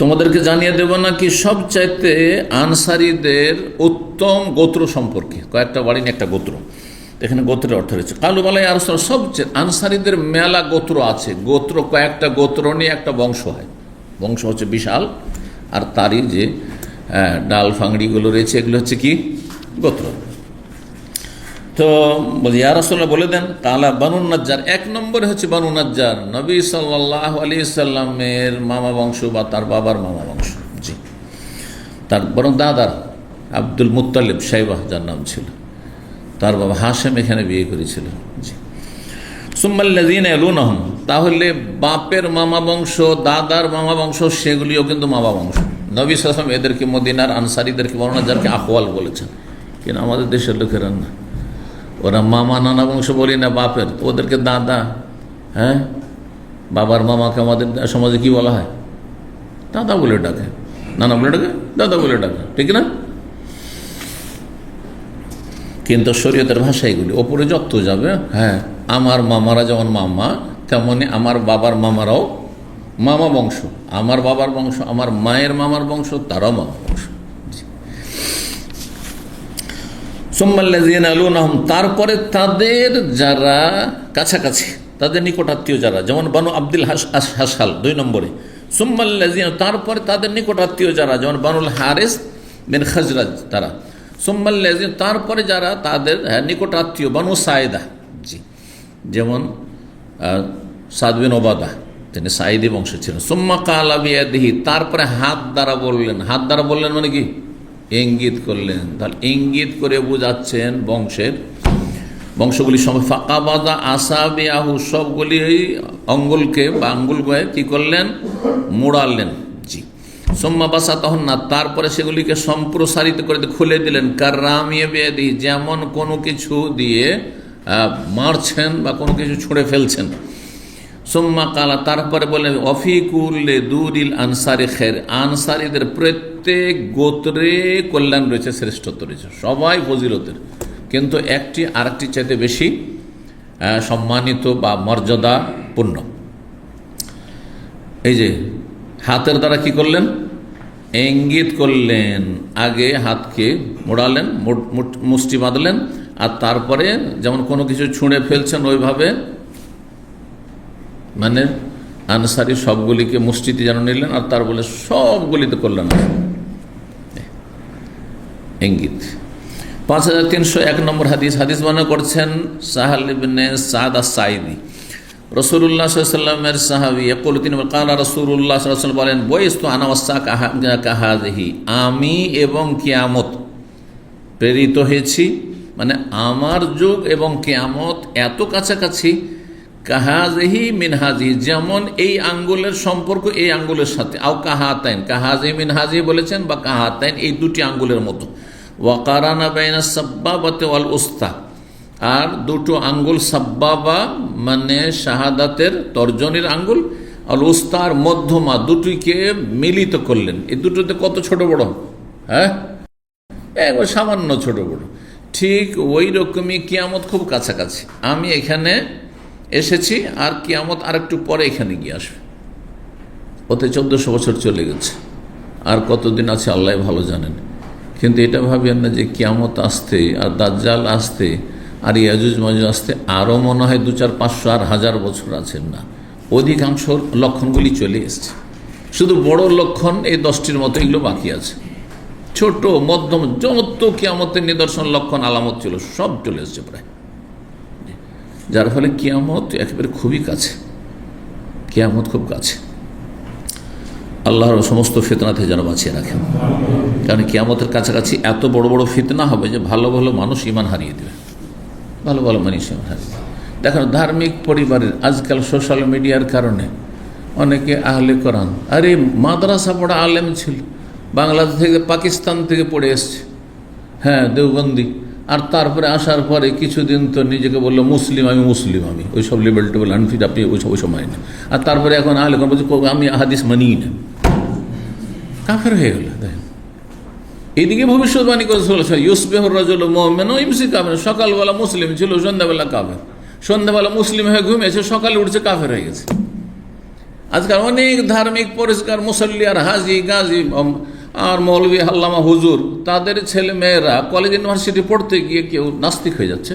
তোমাদেরকে জানিয়ে দেব না কি সবচাইতে আনসারীদের উত্তম গোত্র সম্পর্কে। কয়েকটা বাড়ি নিয়ে একটা গোত্র, এখানে গোত্রের অর্থ রয়েছে। কালু বলাই আর সবচেয়ে আনসারীদের মেলা গোত্র আছে। গোত্র কয়েকটা গোত্র নিয়ে একটা বংশ হয়, বংশ হচ্ছে বিশাল, আর তারই যে ডাল ফাংড়িগুলো রয়েছে এগুলো হচ্ছে কি গোত্র। তো বলি ইয়া রাসূলুল্লাহ বলে দেন, কালা বানু নাজ্জার, এক নম্বরে হচ্ছে বানু নাজ্জার, নবী সাল্লাল্লাহু আলাইহি সাল্লামের মামা বংশ বা তার বাবার মামা বংশ। জি, তার বরং দাদার আব্দুল মুত্তালিব সাইবাহ যার নাম ছিল, তার বাবা হাশেম এখানে বিয়ে করেছিল। জি, সুম্মাল্লাযীনা ইয়ালুনহুম, তাহলে বাপের মামা বংশ, দাদার মামা বংশ, সেগুলিও কিন্তু মামা বংশ। নবী সাল্লাল্লাহু আলাইহি ওয়াসাল্লাম এদেরকে মদিনার আনসারীদেরকে বানু নাজ্জারকে আহওয়াল বলেছেন, কিন্তু আমাদের দেশের লোকেরা না, ওরা মামা নানা বংশ বলি না বাপের, ওদেরকে দাদা। হ্যাঁ, বাবার মামাকে আমাদের সমাজে কি বলা হয়? দাদা বলে ডাকে, নানা বলে ডাকে, দাদা বলে ডাকে, ঠিক না? কিন্তু শরীয়তের ভাষা এগুলি ওপরে যত যাবে, হ্যাঁ, আমার মামারা যেমন মামা, তেমনি আমার বাবার মামারাও মামা বংশ, আমার বাবার বংশ, আমার মায়ের মামার বংশ, তারাও মামা বংশ। সুম্মাল্লাযীনা ইয়ালুনহুম, তারপরে তাদের যারা কাছাকাছি, তাদের নিকটাত্মীয় যারা, যেমন বানু আব্দুল হাসাল 2 নম্বরে। সুম্মাল্লাযীনা, তারপরে তাদের নিকটাত্মীয় যারা, যেমন বানুল হারিস বিন খাজরাজ তারা। সুম্মাল্লাযীনা, তারপরে যারা তাদের নিকটাত্মীয় বানু সাইদা, জি, যেমন সাদ বিন ওবাদা, তিনি সাইদি বংশ ছিলেন। সুম্মা কালা বিয়াদিহি, তারপরে হাত দ্বারা বললেন। হাত দ্বারা বললেন মানে কি? ইঙ্গিত করলেন। তাহলে ইঙ্গিত করে বোঝাচ্ছেন বংশগুলির সময়। ফাকাবাদা আসাবিয়াহু, সবগুলি অঙ্গুলকে বা আঙ্গুল গয়ে কি করলেন? মোড়ালেন। জি, সোম্মা বাসা, তখন না, তারপরে সেগুলিকে সম্প্রসারিত করে খুলে দিলেন। কাররামিয়ে বেদি, যেমন কোনো কিছু দিয়ে মারছেন বা কোনো কিছু ছুঁড়ে ফেলছেন। সোম্মা কালা, তারপরে বলেন, অফিকুল্লে দুরিল আনসারি খের, আনসারীদের প্রত্যেক গোত্রে কল্যাণ রয়েছে, শ্রেষ্ঠত্ব রয়েছে, সবাই ফজিলতের, কিন্তু একটি আরেকটি চাইতে বেশি সম্মানিত বা মর্যাদাপূর্ণ। এই যে হাতের দ্বারা কি করলেন? ইঙ্গিত করলেন। আগে হাতকে মোড়ালেন, মুষ্টি বাঁধলেন, আর তারপরে যেমন কোনো কিছু ছুঁড়ে ফেলছেন ওইভাবে, মানে আনসারি সবগুলিকে মুষ্টিতে যেন নিলেন, আর তার বলে সবগুলিতে করলেন ইঙ্গিত। 5301 নম্বর হাদিস। হাদিস বর্ণনা করছেন সাহাল ইবনে সাদ আস-সাঈদি, রাসূলুল্লাহ সাল্লাল্লাহু আলাইহি ওয়াসাল্লামের সাহাবী। ইয়াকুল, তিনি কালা রাসূলুল্লাহ সাল্লাল্লাহু আলাইহি ওয়াসাল্লাম বলেন, বয়স্তু আনা ওয়াসা কাহাযিহি, আমি এবং কিয়ামত প্রেরিত হয়েছি, মানে আমার যুগ এবং কিয়ামত এত কাছাকাছি। কাহাযিহি মিনহাজি, যেমন এই আঙ্গুলের সম্পর্ক এই আঙ্গুলের সাথে, আও কাহাতাইন, কাহাজি মিনহাজি বলেছেন, বা কাহাতাইন, এই দুটি আঙ্গুলের মতো। ওয়াকারানা বাইনা সাব্বাবাতি ওয়াল উস্তা, আর দুটো আঙ্গুল, সাব্বাবা মানে শাহাদাতের তর্জনীর আঙ্গুল, আর উস্তার মধ্যমা, দুটিকে মিলিত করলেন। এই দুটোতে কত ছোট বড়? হ্যাঁ, একবার সামান্য ছোট বড়। ঠিক ওই রকমই কিয়ামত খুব কাছাকাছি। আমি এখানে এসেছি, আর কিয়ামত আর একটু পরে এখানে গিয়ে আসবে। ওতে 1400 বছর চলে গেছে, আর কতদিন আছে আল্লাহ ভালো জানেন। কিন্তু এটা ভাবেন না যে কিয়ামত আসতে, আর দাজ্জাল আসতে, আর ইয়াজুজ মাজুজ আসতে আরও মনে হয় 200, 400 আর 1000 বছর আছেন না। অধিকাংশ লক্ষণগুলি চলে এসছে, শুধু বড় লক্ষণ এই 10টির মতো, এগুলো বাকি আছে। ছোট মধ্যম যত কিয়ামতের নিদর্শন লক্ষণ আলামত ছিল সব চলে এসছে প্রায়, যার ফলে কিয়ামত একেবারে খুবই কাছে, কিয়ামত খুব কাছে। আল্লাহর সমস্ত ফিতনা থেকে যেন বাঁচিয়ে রাখেন, কারণ কিয়ামতের কাছাকাছি এত বড় বড় ফিতনা হবে যে ভালো ভালো মানুষ ঈমান হারিয়ে দেবে, ভালো ভালো মানুষ ঈমান হারিয়ে দেবে। দেখেন ধার্মিক পরিবারের আজকাল সোশ্যাল মিডিয়ার কারণে অনেকে আহলে কোরআন, আরে মাদ্রাসা পড়া আলেম ছিল, বাংলাদেশ থেকে পাকিস্তান থেকে পড়ে এসছে, হ্যাঁ দেওবন্দি, আর তারপরে আসার পরে কিছুদিন তো নিজেকে বললো মুসলিম, আমি ওইসব লেবেল টেবেল আনফিট, আপনি ওইসব মানি না। আর তারপরে এখন আহলে কোরআন বলছে আমি হাদিস মানিই না, কাফের হয়ে গেল। দেখেন এইদিকে ভবিষ্যৎবাণী করে চলেছে, ইউসবিহুর রাজুলু মুমিনান ওয়া ইমসি কাফির, সকালবেলা মুসলিম ছিল, সন্ধ্যাবেলা কাফের, সন্ধ্যাবেলা মুসলিম হয়ে ঘুমিয়েছে, সকালে উঠছে কাফের হয়ে গেছে। আজকাল অনেক ধার্মিক পরিষ্কার মুসল্লি আর হাজি গাজী আর মৌলভী আল্লামা হুজুর, তাদের ছেলে মেয়েরা কলেজ ইউনিভার্সিটি পড়তে গিয়ে কেউ নাস্তিক হয়ে যাচ্ছে,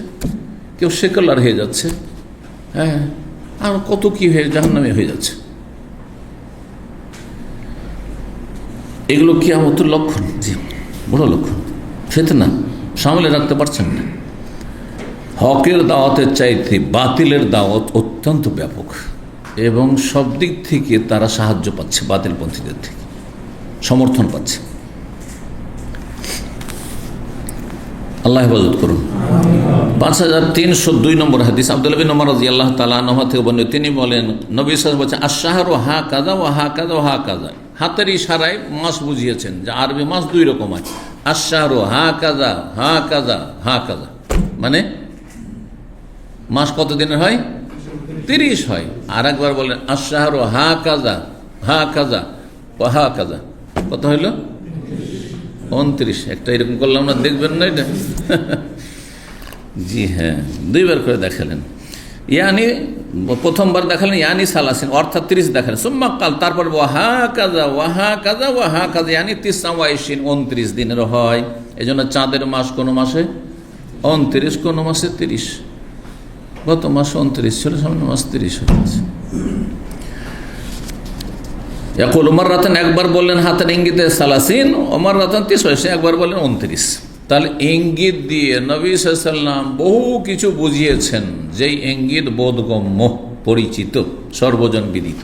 কেউ সেকুলার হয়ে যাচ্ছে, হ্যাঁ, আর কত কি হয়ে জাহান্নামী হয়ে যাচ্ছে। এগুলো কিয়ামতের লক্ষণ, জি বড় লক্ষণ। ফিতনা সামলে রাখতে পারছেন না। হকের দাওয়াতের চাইতে বাতিলের দাওয়াত অত্যন্ত ব্যাপক, এবং সব দিক থেকে তারা সাহায্য পাচ্ছে, বাতিলপন্থীদের থেকে সমর্থন পাচ্ছে। আল্লাহ হেফাজত করুন। 5302 নম্বর হাদিস, আব্দুল্লাহ বিন ওমর রাদিয়াল্লাহু তাআলা আনহু থেকে বর্ণিত, তিনি বলেন নবী সাল্লাল্লাহু আলাইহি ওয়াসাল্লাম বলেছেন আশ-শাহরু হাকাযা ওয়া হাকাযা ওয়া হাকাযা, হাতের ইশারায় মাস বুঝিয়েছেন যে আরবি মাস দুই রকম হয়, আশ-শাহরু হাকাযা হাকাযা হাকাযা, মানে মাস কত দিনের হয়? 30 হয়। আর একবার বলেন আশ-শাহরু হাকাযা হাকাযা ওয়া হাকাযা, কত হইল? 29। একটা এরকম করলাম না, দেখবেন না এটা? জি হ্যাঁ, দুইবার করে দেখালেন। ইয়ানি প্রথমবার দেখালেন ইয়ানি সালাসিন, অর্থাৎ 30 দেখালেন। সুম্মা কাল, তারপর ওয়াহা কাজা ওয়াহা কাজা ওয়াহা কাজা, ইয়ানি 29 দিনের হয়। এই জন্য চাঁদের মাস কোনো মাসে 29, কোনো মাসে 30। গত মাস 29 ছিল, সামনে মাস 30 হয়ে গেছে। ইয়াকুল উমর রাতান, একবার বললেন হাতের ইঙ্গিতে সালাসিন, ওমর রাতান 30, একবার বললেন 29। তাহলে ইঙ্গিত দিয়ে নবী সাল্লাল্লাহু আলাইহি ওয়াসাল্লাম বহু কিছু বুঝিয়েছেন, যেই ইঙ্গিত বোধগম্য, পরিচিত, সর্বজন বিদিত।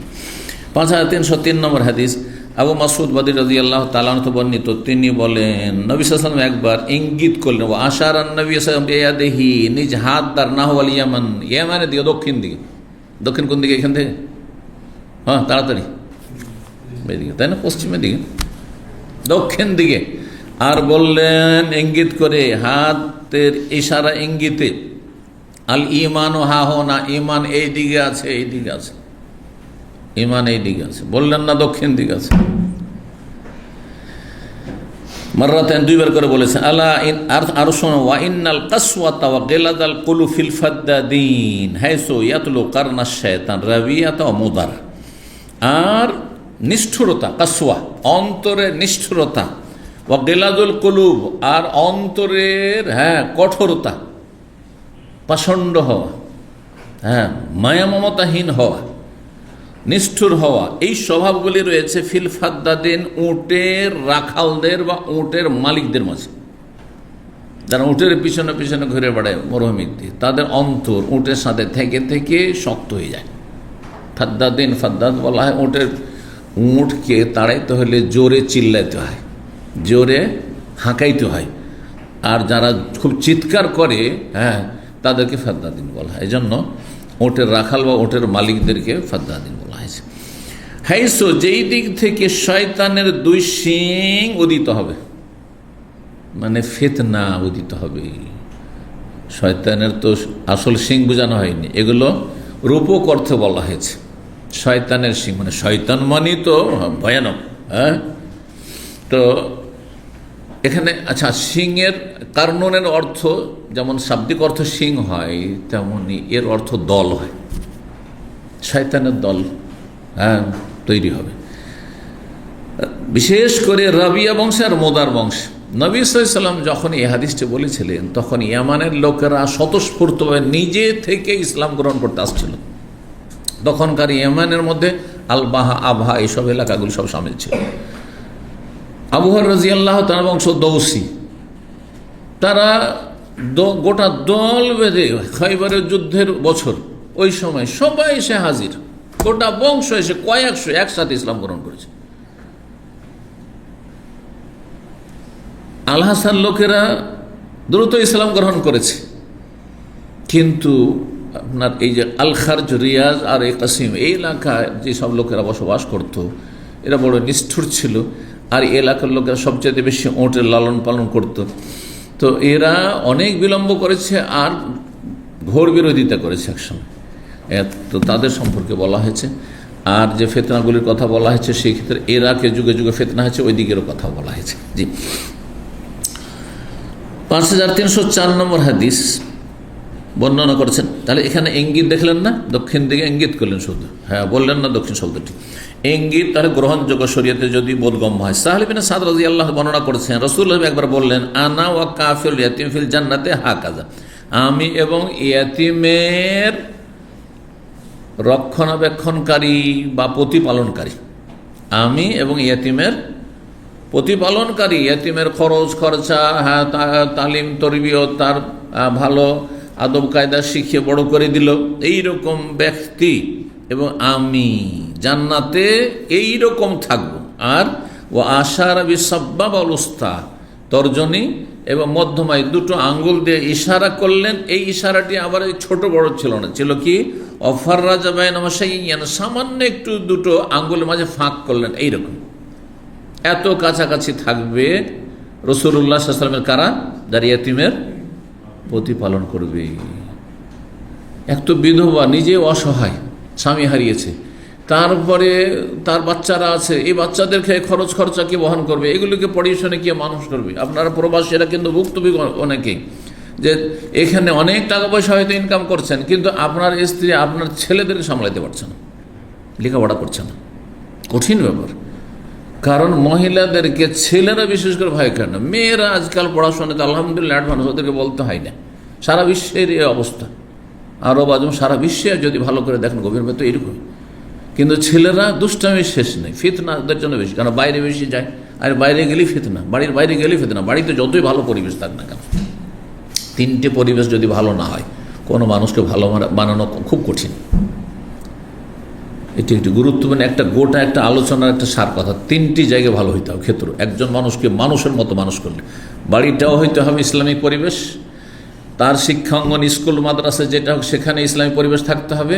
5303 নম্বর হাদিস, আবু মাসউদ বাদী রাদিয়াল্লাহু তাআলা আনহু বর্ণিত, তিনি বলেন নবী সাল্লাল্লাহু আলাইহি ওয়াসাল্লাম একবার ইঙ্গিত করলেন, ও আশারান নবী সাল্লাল্লাহু আলাইহি ওয়াসাল্লাম বিয়াদিহি, নিজ হাত দ্বার নাহওয়াল ইয়ামান, ইয়ামানের দিকে, দক্ষিণ দিকে। দক্ষিণ কোন দিকে? এখান থেকে, হ্যাঁ তাড়াতাড়ি এদিকে, তাই না? পশ্চিমের দিকে, দক্ষিণ দিকে। আর বললেন ইঙ্গিত করে, হাতের ইশারা ইঙ্গিতে, আল ইমান ও হা হো না, ইমান এই দিকে আছে, এই দিকে আছে, ইমান এই দিকে আছে, বললেন না দক্ষিণ দিকে আছে। মাররাতান, দুইবার করে বলেছেন। আলা আর শোনো, ওয়া ইন্নাল কাসওয়াতা ওয়া গিলাদাল কুলুফিল ফাদ্দাদিন হাইসু ইয়াতলু কারনাশ শায়তান রাবিয়াতা ওয়া মুদার। আর নিষ্ঠুরতা, কাসওয়া অন্তরের নিষ্ঠুরতা, ও গেলাদুল কুলুব আর অন্তরের কঠোরতা, পাষণ্ড হওয়া, মায়া মমতাহীন হওয়া, নিষ্ঠুর হওয়া, এই স্বভাবগুলি রয়েছে ফিল ফাদ্দাদিন, উটের রাখালদের বা উটের মালিকদের মাঝে, যারা উটের পিছনে পিছনে ঘুরে বেড়ায় মরুভূমির দিয়ে, তাদের অন্তর উটের সাথে থেকে থেকে শক্ত হয়ে যায়। ফাদ্দাদিন, ফাদ্দাদ বলা হয় উটকে তাড়াইতে হলে জোরে চিল্লাইতে হয়, জোরে হাঁকাইতে হয়, আর যারা খুব চিৎকার করে তাদেরকে ফাদ্দাদিন বলা হয়। এই জন্য ওটের রাখাল বা ওটের মালিকদেরকে ফাদ্দাদিন বলা হয়েছে। হাইসো, যেই দিক থেকে শয়তানের 2 শিং উদিত হবে, মানে ফিতনা উদিত হবে। শয়তানের তো আসল শিং বোঝানো হয়নি, এগুলো রূপক অর্থে বলা হয়েছে। শয়তানের শিং মানে শয়তান মানি তো ভয়ানক, তো এখানে আচ্ছা, সিংয়ের কারণের অর্থ যেমন শাব্দিক অর্থ সিং হয়, তেমনি এর অর্থ দল হয়। শয়তানের দল তৈরি হবে, বিশেষ করে রাবিয়া বংশে আর মোদার বংশে। নবী সাল্লাল্লাহু আলাইহি ওয়াসাল্লাম যখন এই হাদিসটি বলেছিলেন, তখন ইয়ামানের লোকেরা স্বতঃস্ফূর্তভাবে নিজে থেকে ইসলাম গ্রহণ করতে আসছিল। তখনকার ইয়ামানের মধ্যে আলবাহা, আবহা, এইসব এলাকাগুলি সব সামিল ছিল। আবু হুরায়রা রাদিয়াল্লাহু তাআলা বংশ দৌসি, তারা গোটা দল বেঁধে খাইবারের যুদ্ধের বছর ওই সময় সবাই এসে হাজির, গোটা বংশ এসে কয়েকশো একসাথে ইসলাম গ্রহণ করেছে। আল হাসান লোকেরা দ্রুত ইসলাম গ্রহণ করেছে, কিন্তু আপনার এই যে আল খারজ, রিয়াজ আর এই কাসিম, এই এলাকায় যেসব লোকেরা বসবাস করত এরা বড় নিষ্ঠুর ছিল, আর এই এলাকার লোকেরা সবচেয়ে বেশি ওঁটের লালন পালন করত। তো এরা অনেক বিলম্ব করেছে আর ঘোর বিরোধিতা করেছে একসময়। তো তাদের সম্পর্কে বলা হয়েছে। আর যে ফিতনাগুলির কথা বলা হয়েছে সেই ক্ষেত্রে এরাকে যুগে যুগে ফিতনা হয়েছে, ওই দিকেরও কথা বলা হয়েছে। জি, 5304 নম্বর হাদিস বর্ণনা করেছেন। তাহলে এখানে ইঙ্গিত দেখলেন না, দক্ষিণ দিকে ইঙ্গিত করলেন শুধু, হ্যাঁ বললেন না দক্ষিণ শব্দটি। ইঙ্গিত তাহলে গ্রহণযোগ্য শরীয়তে যদি বোধগম্য হয়। সাহল বিন সাদ রাদিয়াল্লাহু বর্ণনা করেছেন, রাসূলুল্লাহ একবার বললেন, আনা ওয়া কাফিল ইয়াতিম ফিল জান্নাতে হাকাযা, আমি এবং ইয়াতিমের রক্ষণাবেক্ষণকারী বা প্রতিপালনকারী, আমি এবং ইয়াতিমের প্রতিপালনকারী, ইয়াতিমের খরচ খরচা, হ্যাঁ তালিম তরবিয়ত, তার ভালো আদব কায়দা শিখিয়ে বড় করে দিল, এইরকম ব্যক্তি এবং আমি জান্নাতে এইরকম থাকবো। আর ও আশার বিসাব্বাব আল উস্তা, তর্জনী এবং মধ্যমায় দুটো আঙ্গুল দিয়ে ইশারা করলেন। এই ইশারাটি আবার ছোট বড় ছিল না, ছিল কি অফার রাজা বাইন, সামান্য একটু দুটো আঙ্গুলের মাঝে ফাঁক করলেন, এইরকম এত কাছাকাছি থাকবে রাসূলুল্লাহ সাল্লাল্লাহু আলাইহি ওয়াসাল্লামের কারা, যারা ইয়াতিমের প্রতিপালন করবে। এক তো বিধবা, নিজে অসহায়, স্বামী হারিয়েছে, তারপরে তার বাচ্চারা আছে, এই বাচ্চাদেরকে খরচ খরচা কে বহন করবে, এগুলোকে পড়িয়ে কে মানুষ করবে। আপনারা প্রবাসীরা কিন্তু ভুক্তভোগী অনেকেই, যে এখানে অনেক টাকা পয়সা হয়তো ইনকাম করছেন, কিন্তু আপনার স্ত্রী আপনার ছেলেদেরকে সামলাতে পারছে না, লেখাপড়া করছে না, কঠিন ব্যাপার। কারণ মহিলাদেরকে ছেলেরা বিশেষ করে ভয় করে না, মেয়েরা আজকাল পড়াশোনাতে আলহামদুলিল্লাহ অ্যাডভান্স, ওদেরকে বলতে হয় না। সারা বিশ্বের এই অবস্থা, আরব আজম সারা বিশ্বে যদি ভালো করে দেখেন গভীর তো এরকমই। কিন্তু ছেলেরা দুষ্টামির শেষ নেই, ফিতনাদের জন্য বেশি, কারণ বাইরে বেশি যায়, আর বাইরে গেলেই ফিতনা, বাড়ির বাইরে গেলেই ফিতনা। বাড়িতে যতই ভালো পরিবেশ থাক না কেন, তিনটে পরিবেশ যদি ভালো না হয়, কোনো মানুষকে ভালো বানানো খুব কঠিন। এটি একটি গুরুত্বপূর্ণ একটা গোটা একটা আলোচনার একটা সার কথা। তিনটি জায়গায় ভালো হইতে হবে ক্ষেত্র, একজন মানুষকে মানুষের মতো মানুষ করলে। বাড়িটাও হইতে হবে ইসলামিক পরিবেশ, তার শিক্ষাঙ্গন স্কুল মাদ্রাসা যেটা হোক সেখানে ইসলামিক পরিবেশ থাকতে হবে,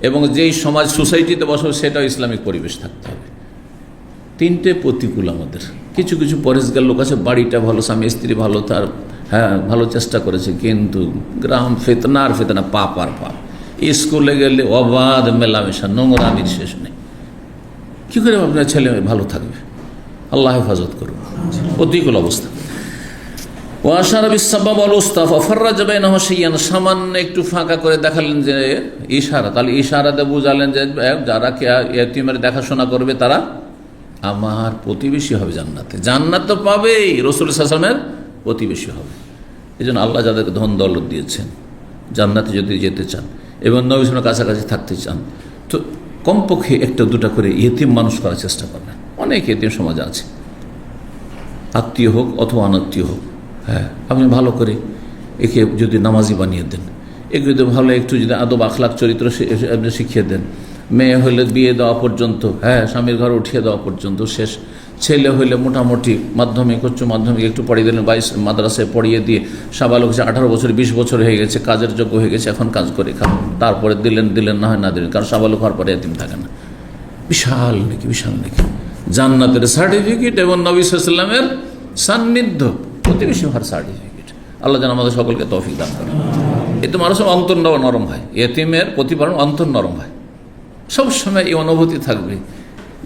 এবং যেই সমাজ সোসাইটিতে বসবে সেটাও ইসলামিক পরিবেশ থাকতে হবে। তিনটে প্রতিকূল আমাদের। কিছু কিছু পরেশগার লোক আছে, বাড়িটা ভালো, স্বামী স্ত্রী ভালো, তার হ্যাঁ ভালো চেষ্টা করেছে, কিন্তু গ্রাম ফিতনা আর ফিতনা, পাপ আর পাপ। স্কুলে গেলে অবাধ মেলামেশা, নোংরামির শেষ নেই। কী করে আপনার ছেলে ভালো থাকবে? আল্লাহ হেফাজত করুন। প্রতিকূল অবস্থা। সামান্য একটু ফাঁকা করে দেখালেন যে ইশারা, তাহলে ইশারাতে বুঝালেন যে যারা ইয়াতীমের দেখাশোনা করবে তারা আমার প্রতিবেশী হবে জান্নাতে। জান্নাত তো পাবেই, রাসূল সাল্লাল্লাহু আলাইহি ওয়াসাল্লামের প্রতিবেশী হবে। এই জন্য আল্লাহ যাদেরকে ধন দৌলত দিয়েছেন, জান্নাতে যদি যেতে চান এবং নবী সাল্লাল্লাহু আলাইহি ওয়াসাল্লামের কাছাকাছি থাকতে চান, তো কমপক্ষে একটা দুটা করে ইয়েতিম মানুষ করার চেষ্টা করবেন। অনেক ইয়েতিম সমাজে আছে, আত্মীয় হোক অথবা অনাত্মীয় হোক। হ্যাঁ, আপনি ভালো করে একে যদি নামাজি বানিয়ে দেন, একে যদি ভালো একটু যদি আদব আখলাক চরিত্র আপনি শিখিয়ে দেন, মেয়ে হলে বিয়ে দেওয়া পর্যন্ত, হ্যাঁ স্বামীর ঘর উঠিয়ে দেওয়া পর্যন্ত শেষ। ছেলে হইলে মোটামুটি মাধ্যমিক উচ্চ মাধ্যমিক একটু পড়িয়ে দিলেন, 22 মাদ্রাসায় পড়িয়ে দিয়ে সাবালক 18 বছর 20 বছর হয়ে গেছে, কাজের যোগ্য হয়ে গেছে, এখন কাজ করে খান, তারপরে দিলেন না হয় না দিলেন, কারণ সাবালক হওয়ার পরে এতিম থাকে না। বিশাল নাকি জান্নাতের সার্টিফিকেট এবং নবী সাল্লাল্লাহু আলাইহি ওয়াসাল্লামের সান্নিধ্য, প্রতিবেশী হওয়ার সার্টিফিকেট। আল্লাহ যেন আমাদের সকলকে তৌফিক দান করেন। এতে মানুষের অন্তর নরম হয়, এতিমের প্রতিপালন অন্তর নরম হয়। সবসময় এই অনুভূতি থাকবে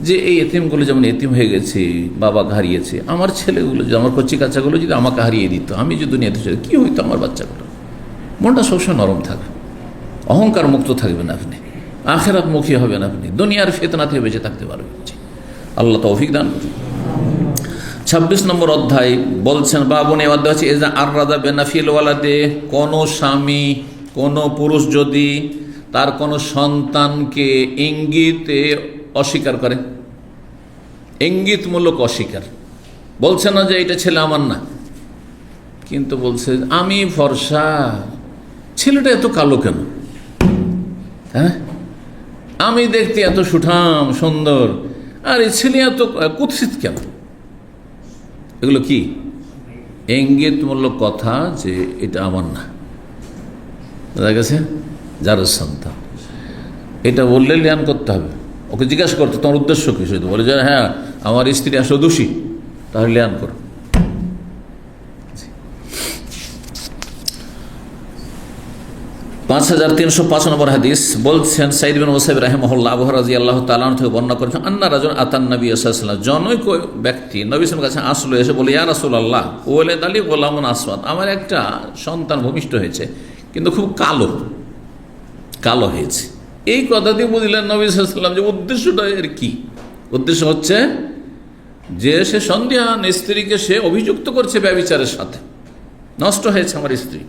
যে এই এতিমগুলো যেমন এতিম হয়ে গেছে, বাবাকে হারিয়েছে, আমার ছেলেগুলো যদি, আমার কচি কাচাগুলো যদি আমাকে হারিয়ে দিত, আমি যদি দুনিয়াতে চলে, কী হইতো আমার বাচ্চাগুলো? মনটা সবসময় নরম থাকবে, অহংকার মুক্ত থাকবেন আপনি, আখেরাত মুখী হবেন আপনি, দুনিয়ার ফিতনা থেকে বেঁচে থাকতে পারবেন। আল্লাহ তৌফিক দান করুন। 26 নম্বর অধ্যায় বলছেন, বাবুনে অধ্যায় হচ্ছে এজা আর রাজা বেনাফিল ওয়ালাদে, কোনো স্বামী কোনো পুরুষ যদি তার কোনো সন্তানকে ইঙ্গিতে অস্বীকার করে, ইঙ্গিতমূলক অস্বীকার, বলছে না যে এটা ছেলে আমার না, কিন্তু বলছে আমি ফর্সা, ছেলেটা এত কালো কেন? হ্যাঁ, আমি দেখতে এত সুঠাম সুন্দর, আর এই ছেলে এত কুৎসিত কেন? এগুলো কি ইঙ্গিতমূলক কথা যে এটা আমার না। দেখা গেছে যার সন্তান, এটা বললে জ্ঞান করতে হবে, ওকে জিজ্ঞাসা করতে তোমার উদ্দেশ্য কি, শুধু বলে যে হ্যাঁ আমার স্ত্রী আসলে দোষী, তাহলে জ্ঞান করো। 5305 নম্বর হাদিস বলছেন সাইদ বিন মুসাইব রাহিমাহুল্লাহ, আবু হুরায়রা রাদিয়াল্লাহু তাআলা আনহু থেকে বর্ণনা করেছেন, আন্না রাজুল আতান নবী সাল্লাল্লাহু আলাইহি ওয়াসাল্লাম, জনৈক ব্যক্তি নবী সাল্লাল্লাহু আলাইহি ওয়াসাল্লামের কাছে আসলো, এসে বলে ইয়া রাসূলুল্লাহ ওয়ালাদ আলী গোলামুন আসওয়াদ, আমার একটা সন্তান ভূমিষ্ঠ হয়েছে কিন্তু খুব কালো কালো হয়েছে। এই কথা দিয়ে বুঝলেন নবী সাল্লাল্লাহু আলাইহি ওয়াসাল্লাম যে উদ্দেশ্যটা এর কি। উদ্দেশ্য হচ্ছে যে সে সন্দেহান স্ত্রীকে সে অভিযুক্ত করছে ব্যভিচারের সাথে, নষ্ট হয়েছে আমার স্ত্রী।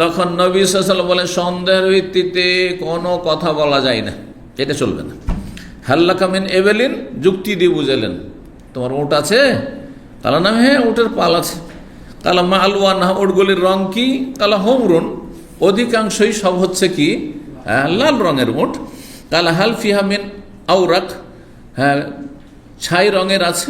তখন নবী সাল্লাল্লাহু আলাইহি ওয়াসাল্লাম বলেন সন্দেহের ভিত্তিতে কোনো কথা বলা যায় না, এটা চলবে না। হাল্লাকা মিন এবেলিন, যুক্তি দিয়ে বুঝালেন তোমার উট আছে? কালা নাম, হ্যাঁ উটের পাল আছে। কালা মা আলওয়ানা, উটগুলির রং কি? কালা হুমরুন, অধিকাংশই সব হচ্ছে কি লাল রঙের উট। কালা হাল ফিহা মিন আওরাক, হ্যাঁ ছাই রঙের আছে,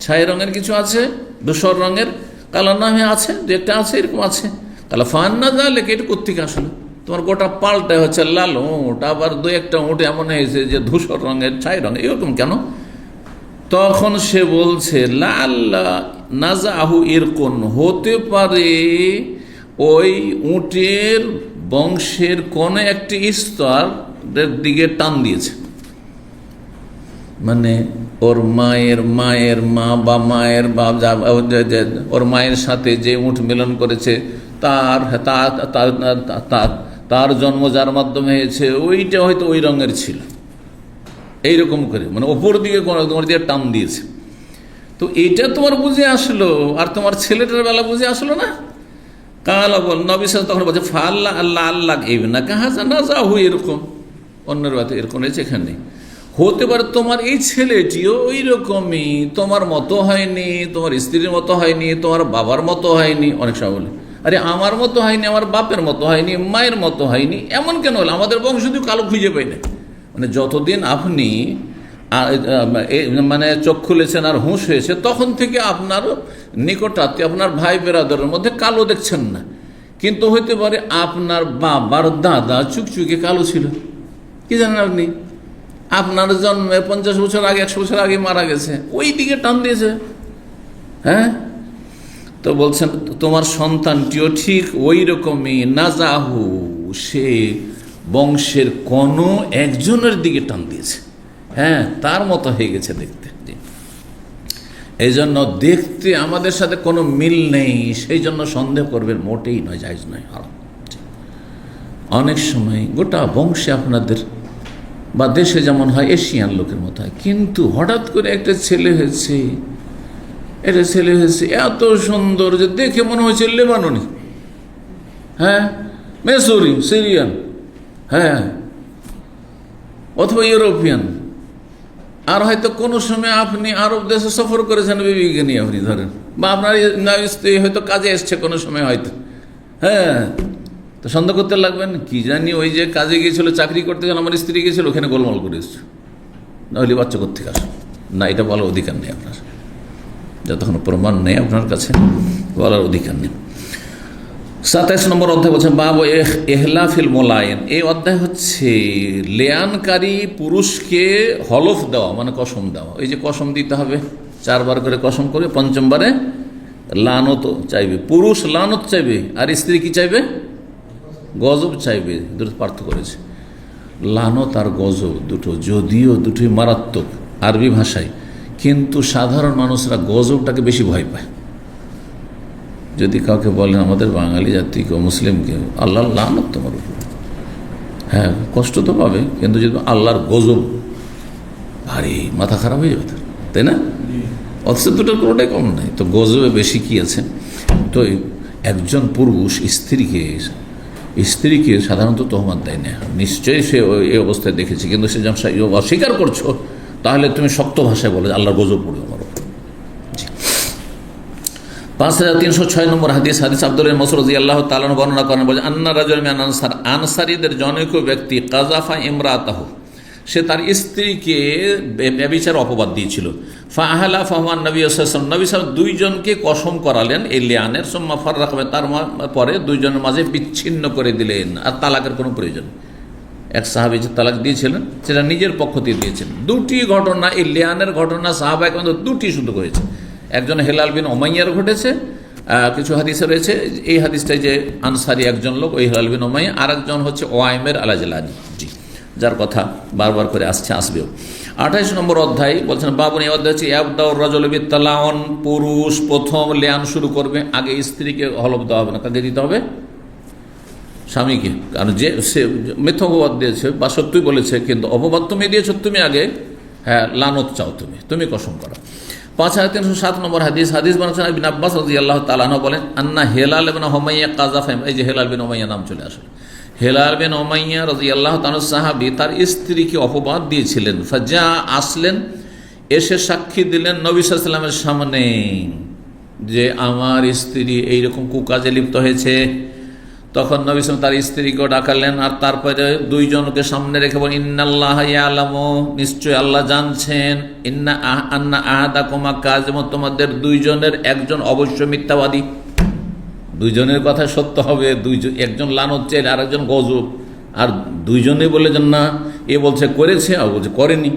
ছাই রঙের কিছু আছে, ধূসর রঙের। কালা নামে আছে, দু একটা আছে, এরকম আছে। তাহলে ফান্না জালে এটা কোত্থেকে আসলে? তোমার গোটা পাল্টায় হচ্ছে লাল উঁট, আবার দু একটা উঁট এমন হয়েছে যে ধূসর রঙের, ছাই রঙের, এরকম কেন? তখন সে বলছে লাল নাজাহু ইরকুন, হতে পারে ওই উটের বংশের কোন একটি স্তরের দিকে টান দিয়েছে, মানে ওর মায়ের মায়ের মা বা মায়ের বা ওর মায়ের সাথে যে উট মিলন করেছে তার জন্ম যার মাধ্যমে হয়েছে ওইটা হয়তো ওই রঙের ছিল, এইরকম করে মানে ওপর দিকে তোমার দিয়ে টান দিয়েছে। তো এইটা তোমার বুঝে আসলো, আর তোমার ছেলেটার বেলা বুঝে আসলো না? কালা বল নবী সাল্লাল্লাহু তখন বলছে ফাল্লা আল্লাহ আল্লাহ এই না কাহা না যা হুই, এরকম অন্যের বাতে এরকম রয়েছে এখানে। হতে পারে তোমার এই ছেলেটিও ওই রকমই, তোমার মতো হয়নি, তোমার স্ত্রীর মতো হয়নি, তোমার বাবার মতো হয়নি। অনেক সময় বলে আরে আমার মতো হয়নি, আমার বাপের মতো হয়নি, মায়ের মতো হয়নি, এমন কেন হলো? আমাদের বংশ যদি কালো খুঁজে পাই না। মানে যতদিন আপনি মানে চোখ খুলেছেন আর হুঁশ হয়েছে, তখন থেকে আপনার নিকটাত্মীয় আপনার ভাই বেরাদরের মধ্যে কালো দেখছেন না, কিন্তু হইতে পারে আপনার বাবার দাদা চুকচুকে কালো ছিল, কি জানেন আপনি? আপনার জন্মে 50 বছর আগে 100 বছর আগে মারা গেছে, ওই দিকে টান দিয়েছে। হ্যাঁ, তো বলছেন তোমার সন্তানটিও ঠিক ওই রকমই নাজাহু, সে বংশের কোনো একজনের দিকে টান দিয়েছে, হ্যাঁ তার মতো হয়ে গেছে দেখতে। এই জন্য দেখতে আমাদের সাথে কোনো মিল নেই, সেই জন্য সন্দেহ করবেন, মোটেই নয়, জায়েজ নয়, হারাম। অনেক সময় গোটা বংশে আপনাদের বা দেশে যেমন হয় এশিয়ান লোকের মতো হয়, কিন্তু হঠাৎ করে একটা ছেলে হয়েছে, এটা ছেলে হয়েছে এত সুন্দর যে দেখে মনে হয়েছে লেবাননি, হ্যাঁ মেসরি সিরিয়ান, হ্যাঁ অথবা ইউরোপিয়ান। আর হয়তো কোনো সময় আপনি আরব দেশে সফর করেছেন বিবিকে নিয়ে, আপনি ধরেন, বা আপনার স্ত্রী হয়তো কাজে এসছে কোনো সময় হয়তো, হ্যাঁ তো সন্দেহ করতে লাগবেন কি জানি ওই যে কাজে গিয়েছিল, চাকরি করতে গেলে আমার স্ত্রী গিয়েছিল, ওখানে গোলমাল করে এসছে, নাহলে বাচ্চা কোথেকে আসে না, এটা বলার অধিকার নেই আপনার, যতক্ষণ প্রমাণ নেই আপনার কাছে বলার অধিকার নেই। 27 নম্বর অধ্যায় বলছেন বাবু এহলাফিল মোলায়েন, এই অধ্যায় হচ্ছে লেয়ানকারী পুরুষকে হলফ দেওয়া, মানে কসম দেওয়া। এই যে কসম দিতে হবে 4 বার করে কসম করে, 5মবারে লানত চাইবে, পুরুষ লানত চাইবে আর স্ত্রী কি চাইবে? গজব চাইবে। দুটো পার্থক্য করেছে, লানত আর গজব দুটো, যদিও দুটোই মারাত্মক আরবি ভাষায়, কিন্তু সাধারণ মানুষরা গজবটাকে বেশি ভয় পায়। যদি কাউকে বলেন আমাদের বাঙালি জাতিকে মুসলিমকে আল্লাহর লানত তোমার উপর, হ্যাঁ কষ্ট তো পাবে, কিন্তু যদি আল্লাহর গজব, ভারী মাথা খারাপ হয়ে যাবে, তাই না? অথচ দুটোর কোনোটাই কম নাই, তো গজবে বেশি কি আছে? তো একজন পুরুষ স্ত্রীকে স্ত্রীকে সাধারণত তহমত দেয় না, নিশ্চয়ই সে এই অবস্থায় দেখেছে, কিন্তু সে যখন অস্বীকার করছো তাহলে তুমি শক্ত ভাষায় বলে আল্লাহর গজব পড়বে আমার উপর। 5306 নম্বর হাদিস আব্দুল্লাহ মাসউদ রাদিয়াল্লাহু তাআলা বর্ণনা করেন, বলেন আন্না রাজুলান মিনাল আনসার, আনসারীদের জনৈক ব্যক্তি কাযাফা ইমরাতাহু, সে তার স্ত্রীকে ব্যভিচার অপবাদ দিয়েছিল। ফাআহলা ফাহুয়ান নবী সাল্লাল্লাহু আলাইহি ওয়াসাল্লাম, নবী সাল্লাল্লাহু আলাইহি ওয়াসাল্লাম দুইজনকে কসম করালেন এই লিয়ানের, সুম্মা ফাররাকা, তারপরে দুইজনের মাঝে বিচ্ছিন্ন করে দিলেন। আর তালাকের কোনো প্রয়োজন, এক সাহাবী যে তালাক দিয়েছিলেন সেটা নিজের পক্ষ থেকে দিয়েছেন। দুটি ঘটনা, এই লিয়ানের ঘটনা সাহাবায়ে কেরাম দুটি শুধু হয়েছে। একজন হেলাল বিন উমাইয়ার ঘটেছে, কিছু হাদিসে রয়েছে এই হাদিসটাই যে আনসারি একজন লোক ওই হেলাল বিন উমাইয়া, আর একজন হচ্ছে ওয়াইমের আল-আজলানী, জি, যার কথা বারবার করে আসবেও। 28 নম্বর অধ্যায় বলছেন, বাবুন, এই অধ্যায় হচ্ছে ইয়াবদাউর রাজুলু বিত্তালাউন, পুরুষ প্রথম লিয়ান শুরু করবে, আগে স্ত্রীকে হলফ দেওয়া হবে না, কাকে দিতে হবে? স্বামীকে। কারণ যে সে মিথ্যা অপবাদ দিয়েছে বা সত্যই বলেছে, কিন্তু অপবাদ তুমি দিয়েছো, তুমি আগে লানত চাও, তুমি কসম করো। 5307 নম্বর হাদিস বানাচ্ছেন ইবনে আব্বাস রাদিয়াল্লাহু তাআলা আনহু বলেন, আন্না হেলাল ইবনে উমাইয়া কাযাফা, এই যে হেলাল বিন উমাইয়া নাম চলে আসে, হেলাল বিন উমাইয়া রাদিয়াল্লাহু তাআলা সাহাবী তার স্ত্রীকে অপবাদ দিয়েছিলেন। ফাজা, আসলেন, এসে সাক্ষী দিলেন নবী সাল্লাল্লাহু আলাইহি ওয়াসাল্লামের সামনে যে আমার স্ত্রী এইরকম কুকাজে লিপ্ত হয়েছে। তখন নবী সাল্লাল্লাহু আলাইহি ওয়াসাল্লাম তার স্ত্রীকেও ডাকালেন, আর তারপরে দুইজনকে সামনে রেখে বলেন, ইন্নাল্লাহা ইয়ালামু, নিশ্চয় আল্লাহ জানছেন, আন্না আহাদাকুমা কাযিম, তোমাদের দুইজনের একজন অবশ্য মিথ্যাবাদী। দুইজনের কথা সত্য হবে, একজন লানত চাইলে আর একজন গজব, আর দুইজনে বলে যে না এ বলছে করেছে আর বলছে করেনি,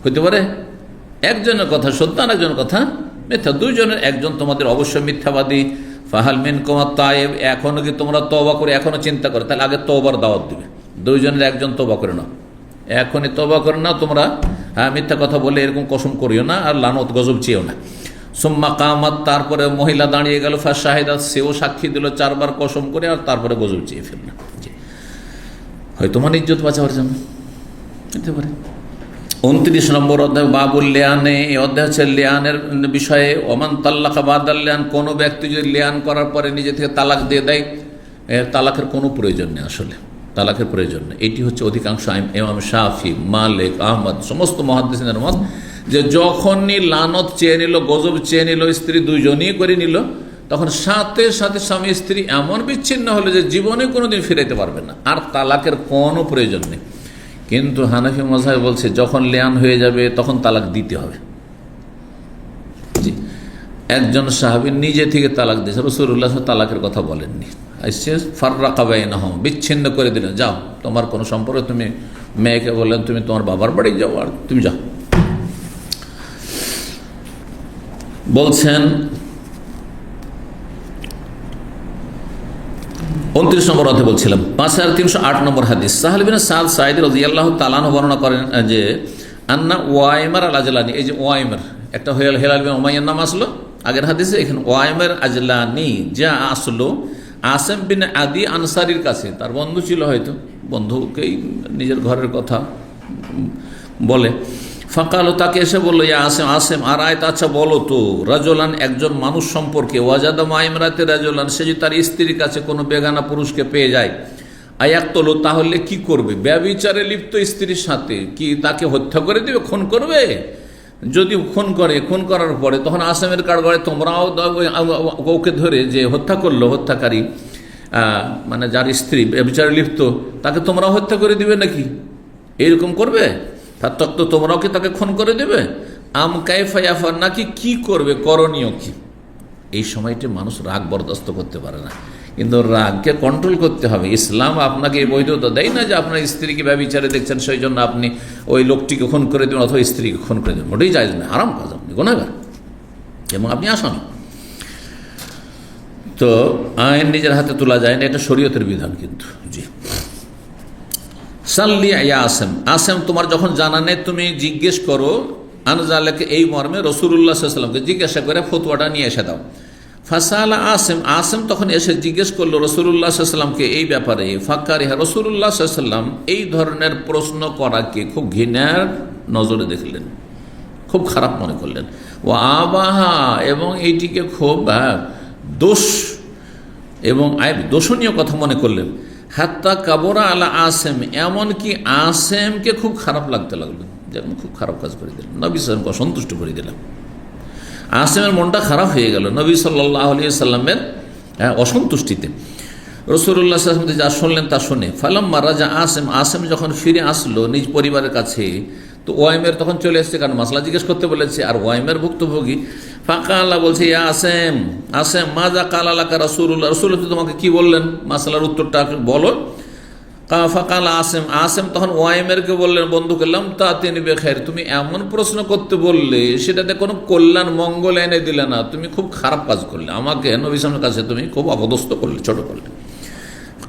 হইতে পারে একজনের কথা সত্য আর একজনের কথা মিথ্যা, দুইজনের একজন তোমাদের অবশ্যই মিথ্যাবাদী। ফাহাল মিনকুম তায়েব, এখনো কি তোমরা তওবা করে এখনো চিন্তা করো? তাহলে আগে তওবার দাওয়াত দিবে, দুইজনের একজন তওবা করে নাও, এখনই তওবা করে নাও, তোমরা মিথ্যা কথা বলে এরকম কসম করিও না, আর লানত গজব চেয়েও না। সুম্মা কামাত, তারপরে মহিলা দাঁড়িয়ে গেল, ফাশাহিদাত, সেও সাক্ষী দিল 4 বার কসম করে, আর তারপরে গজব চেয়ে ফেলল, হয়তো মানে ইজ্জত বাঁচাবার জন্য হতে পারে। 29 নম্বর অধ্যায় বাবুল লিয়ানে, এই অধ্যায় হচ্ছে লিয়ানের বিষয়ে। ওমান তাল্লাকা বাদাল লিয়ান, কোনো ব্যক্তি যদি লিয়ান করার পরে নিজে থেকে তালাক দিয়ে দেয়, তালাকের কোনো প্রয়োজন নেই, আসলে তালাকের প্রয়োজন নেই। এটি হচ্ছে অধিকাংশ ইমাম শাফি, মালিক, আহমদ, সমস্ত মুহাদ্দিসিনের মত, যে যখনই লানত চেয়ে নিল, গজব চেয়ে নিল, স্ত্রী দুইজনই করে নিল, তখন সাথে সাথে স্বামী স্ত্রী এমন বিচ্ছিন্ন হলো যে জীবনে কোনোদিন ফিরাইতে পারবে না, আর তালাকের কোনো প্রয়োজন নেই। কিন্তু হানাফি মাযহাব বলছে যখন লিয়ান হয়ে যাবে তখন তালাক দিতে হবে। জি, একজন সাহাবী নিজে থেকে তালাক দিয়েছে, রাসূলুল্লাহ তালাকের কথা বলেননি, আসছে ফাররাকা বাইনাহুম, বিচ্ছিন্ন করে দিলেন, যাও তোমার কোনো সম্পর্ক, তুমি মেয়েকে বললেন তুমি তোমার বাবার বাড়ি যাও, আর তুমি যাও। বলছেন 29 নম্বর অধ্যায় বলছিলাম, 5308 নম্বর হাদিস, সাহাল বিন সাদ সাঈদী রাদিয়াল্লাহু তাআলা আনহু বর্ণনা করেন যে আন্না ওয়াইমার আল-আজলানী, এই যে ওয়াইমার, একটা হেলাল বিন উমাইয়ার নাম আসলো আগের হাদিসে, এখানে ওয়াইমার আজলানী যা আসলো আসেম বিন আদি আনসারীর কাছে, তার বন্ধু ছিল, হয়তো বন্ধুকেই নিজের ঘরের কথা বলে। ফাকালো, তাকে এসে বললো, ইয়া আসেম আর আয়ত, আচ্ছা বলো তো, রাজুলান, একজন মানুষ সম্পর্কে, ওয়াজাদা মাইমরাতে রাজুলান, সে যদি তার স্ত্রীর কাছে কোনো বেগানা পুরুষকে পেয়ে যায়, আয়াক্তলো, তাহলে কি করবে? ব্যভিচারে লিপ্ত স্ত্রীর সাথে কি তাকে হত্যা করে দেবে, খুন করবে? যদি খুন করে, খুন করার পরে তখন আসামের কাঠগড়ে তোমরাও ওকে ধরে যে হত্যা করলো, হত্যাকারী মানে যার স্ত্রী ব্যভিচারে লিপ্ত, তাকে তোমরাও হত্যা করে দিবে নাকি? এইরকম করবে? তত তোমরাও কি তাকে খুন করে দেবে? আম কাইফায়াফার, নাকি কি করবে, করণীয় কি? এই সময়টি মানুষ রাগ বরদাস্ত করতে পারে না, কিন্তু রাগকে কন্ট্রোল করতে হবে। ইসলাম আপনাকে এই বৈধতা দেয় না যে আপনার স্ত্রীকে ব্যভিচারে দেখছেন সেই জন্য আপনি ওই লোকটিকে খুন করে দেবেন অথবা স্ত্রীকে খুন করে দেবেন, ওটাই জায়েজ না, হারাম কাজ, আপনি গুনাহগার এবং আপনি আসামি। তো আইন নিজের হাতে তোলা যায় না, এটা শরীয়তের বিধান। কিন্তু জি, সাল্লি ইয়া আসেম, আসেম তোমার যখন জানা নেই তুমি জিজ্ঞেস করো, আনজালাকে এই মর্মে রাসূলুল্লাহ সাল্লাল্লাহু আলাইহি ওয়াসাল্লামকে জিজ্ঞাসা করে ফতোয়াটা নিয়ে এসে দাও। ফাসালা আসেম, আসেম তখন এসে জিজ্ঞেস করলো রাসূলুল্লাহ সাল্লাল্লাহু আলাইহি ওয়াসাল্লামকে এই ব্যাপারে। ফাকারিহা, রাসূলুল্লাহ সাল্লাল্লাহু আলাইহি ওয়াসাল্লাম এই ধরনের প্রশ্ন করাকে খুব ঘৃণার নজরে দেখলেন, খুব খারাপ মনে করলেন। ও আবাহা, এবং এইটিকে খুব দোষ এবং দোষণীয় কথা মনে করলেন। হাত্তা কাবরা আলা আসেম, এমনকি আসেমকে খুব খারাপ লাগতে লাগলো, যেমন খুব খারাপ কাজ করে দিলাম, নবী সাল্লামকে অসন্তুষ্ট করে দিলাম। আসেমের মনটা খারাপ হয়ে গেল নবী সাল্লাল্লাহু আলাইহি সাল্লামের অসন্তুষ্টিতে। রাসূলুল্লাহ সাল্লাল্লাহু আলাইহি ওয়াসাল্লাম যা শুনলেন তা শুনে ফালাম্মা রাজা আসেম যখন ফিরে আসলো নিজ পরিবারের কাছে, তো ওয়াইমের তখন চলে এসছে, কারণ মাসলা জিজ্ঞেস করতে বলেছে, আর ওয়াইমের ভুক্তভোগী। ফাকালা বলছে, ইয়া আসেম মাজা কালালাকা রাসূলুল্লাহ, রাসূলুল্লাহ তোমাকে কি বললেন, মাসলার উত্তরটা বলো। ফাকালা আসেম তখন ওয়াইমেরকে বললেন, বন্ধু করলাম তা তিনি বেখায়ের, তুমি এমন প্রশ্ন করতে বললে সেটাতে কোনো কল্যাণ মঙ্গল এনে দিলে না, তুমি খুব খারাপ কাজ করলে, আমাকে নবী সাল্লাল্লাহু আলাইহি ওয়াসাল্লামের কাছে তুমি খুব অপদস্থ করলে, ছোট করলে।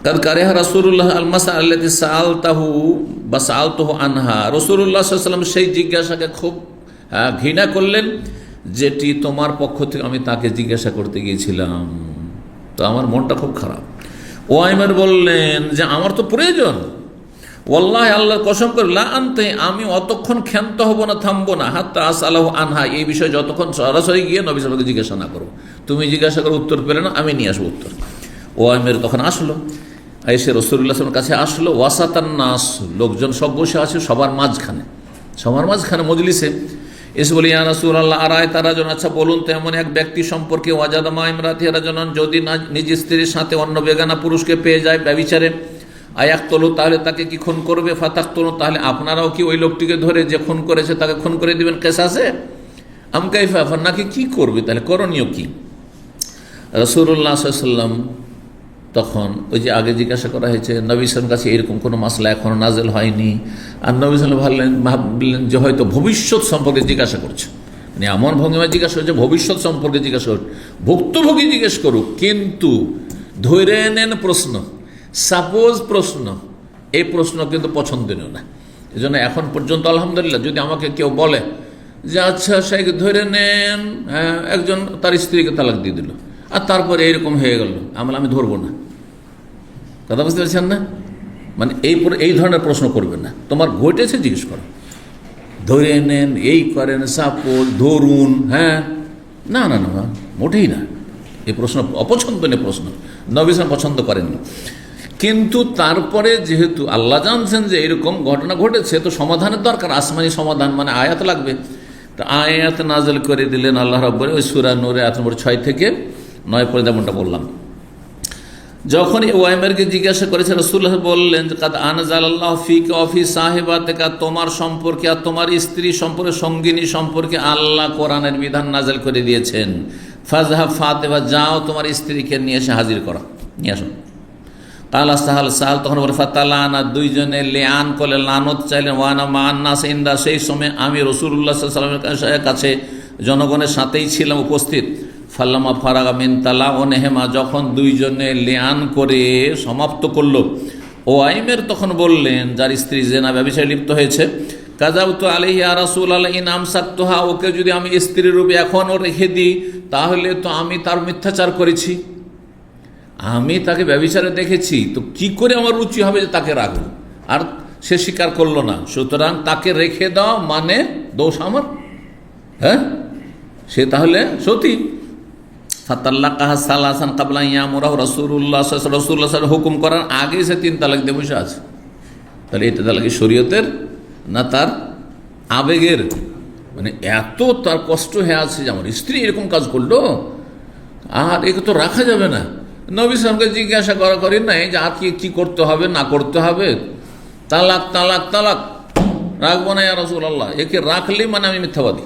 কাদ কারিহা রাসূলুল্লাহ আল মাসআলা আল্লাতী সাআলতাহু বা সাআলতুহু আনহা, রাসূলুল্লাহ সাল্লাল্লাহু আলাইহি ওয়াসাল্লাম সেই জিজ্ঞাসাকে খুব ঘৃণা করলেন যেটি তোমার পক্ষ থেকে আমি তাকে জিজ্ঞাসা করতে গিয়েছিলাম, তো আমার মনটা খুব খারাপ। ওয়াইমার বললেন যে আমার তো প্রয়োজন, ওয়াল্লাহি আল্লাহর কসম করে, লা আনতে আমি অতক্ষণ ক্ষান্ত হব না, থামবো না, হাত্তা আসআলাহু আনহা, এই বিষয়ে যতক্ষণ সরাসরি গিয়ে নবী সাল্লাল্লাহু আলাইহি ওয়াসাল্লামকে জিজ্ঞাসা না করো। তুমি জিজ্ঞাসা করে উত্তর পেলে না, আমি নিয়ে আসবো উত্তর। ওয়াইমের তখন আসলো, এসে রাসূলুল্লাহ সাল্লাল্লাহু আলাইহি ওয়াসাল্লামের কাছে আসলো। ওয়াসাতান নাস, লোকজন সব বসে আছে সবার মাঝখানে মজলিসে। এসে বলি, ইয়া রাসূলুল্লাহ আরায়তা রাজুলান, আচ্ছা বলুন তো এমন এক ব্যক্তি সম্পর্কে, ওয়াজাদা মা ইমরাতিহি রাজুলান, যদি নিজ স্ত্রীর সাথে অন্য বেগানা পুরুষকে পেয়ে যায় ব্যভিচারে, আয়াকতুলু, তাহলে তাকে কি খুন করবে, ফাতাকতুলু, তাহলে আপনারাও কি ওই লোকটিকে ধরে যে খুন করেছে তাকে খুন করে দিবেন কিসাসে, আম কাইফা, নাকি কি করবে, তাহলে করণীয় কি? রাসূলুল্লাহ সাল্লাল্লাহু আলাইহি ওয়াসাল্লাম তখন ওই যে আগে জিজ্ঞাসা করা হয়েছে নবী সাল্লাল্লাহু কাছে, এরকম কোনো মাসলা এখনো নাজেল হয়নি, আর নবী সাল্লাল্লাহু ভাবলেন যে হয়তো ভবিষ্যৎ সম্পর্কে জিজ্ঞাসা করছে, মানে এমন ভঙ্গিমায় জিজ্ঞাসা করছে ভবিষ্যৎ সম্পর্কে জিজ্ঞাসা করছে, ভুক্তভোগী জিজ্ঞেস করুক, কিন্তু ধরে নেন প্রশ্ন, সাপোজ প্রশ্ন, এই প্রশ্ন কিন্তু পছন্দনীয় না। এই জন্য এখন পর্যন্ত আলহামদুলিল্লাহ যদি আমাকে কেউ বলে যে আচ্ছা সেই ধরে নেন একজন তার স্ত্রীকে তালাক দিয়ে দিল আর তারপরে এরকম হয়ে গেল, আমি ধরবো না, কথা বুঝতে পারছেন না? মানে এই ধরনের প্রশ্ন করবেন না, তোমার ঘটেছে জিজ্ঞেস করো, ধরে নেন, এই করেন, সাপোজ, ধরুন, না না না, মোটেই না, এই প্রশ্ন অপছন্দনীয় প্রশ্ন, নবী সাল্লাল্লাহু পছন্দ করেননি। কিন্তু তারপরে যেহেতু আল্লাহ জানছেন যে এরকম ঘটনা ঘটেছে, তো সমাধানের দরকার, আসমানি সমাধান, মানে আয়াত লাগবে। তো আয়াত নাযিল করে দিলেন আল্লাহ রাব্বুল ওই সূরা নূরে আয়াত নম্বর 6 থেকে 9 পর্যন্ত, যেমনটা বললাম। যখন এই ওয়াইমেরকে জিজ্ঞাসা করেছে, রাসূলুল্লাহ বললেন যে কাদ আনজালাল্লাহু ফিকা ওয়া ফি সাহিবাতিকা, তোমার সম্পর্কে আর তোমার স্ত্রী সম্পর্কে, সঙ্গিনী সম্পর্কে আল্লাহ কোরআনের বিধান নাযিল করে দিয়েছেন। ফাযহাব ফাতিমা, যাও তোমার স্ত্রীকে নিয়ে এসে হাজির করো, নিয়ে আসো। কালা সাহাল তখন বলে, ফাতালানা, দুইজনে লিআন করলে, লানত চাইলেন, ওয়ানা মান নাস ইনদা, সেই সময় আমি রাসূলুল্লাহ সাল্লাল্লাহু আলাইহি ওয়াসাল্লামের কাছে জনগণের সাথেই ছিলাম উপস্থিত। ফাল্লামা ফারাগা মিন তালাউনহিমা, যখন দুইজনে লিআন করে সমাপ্ত করল, ওয়াইমের তখন বললেন, যার স্ত্রী জেনা ব্যভিচারে লিপ্ত হয়েছে, কাযাবতু আলাইহি ইয়া রাসূলুল্লাহ ইন আমসাকতুহা, ওকে যদি আমি স্ত্রী রূপে এখনও রেখে দিই তাহলে তো আমি তার মিথ্যাচার করেছি, আমি তাকে ব্যভিচারে দেখেছি, তো কি করে আমার রুচি হবে যে তাকে রাখবো, আর সে স্বীকার করলো না, সুতরাং তাকে রেখে দাও মানে দোষ আমার, সে তাহলে সতী। ফাতাল্লাকাহা সালাসান কাবলা ইয়ামুরাহু রাসূলুল্লাহ সাল্লাল্লাহু হুকুম করার আগে সে 3 তালাক দিয়ে বসে আছে। তাহলে এটা তাহলে কি শরীয়তের না তার আবেগের? মানে এত তার কষ্ট হয়ে আছে যে আমার স্ত্রী এরকম কাজ করলো, আর একে তো রাখা যাবে না। নবী সাল্লাল্লাহু আলাইহি জিজ্ঞাসা করি নাই যে আর কি করতে হবে না করতে হবে, তালাক তালাক তালাক, রাখবো না ইয়া রাসূলুল্লাহ, একে রাখলেই মানে আমি মিথ্যাবাদী।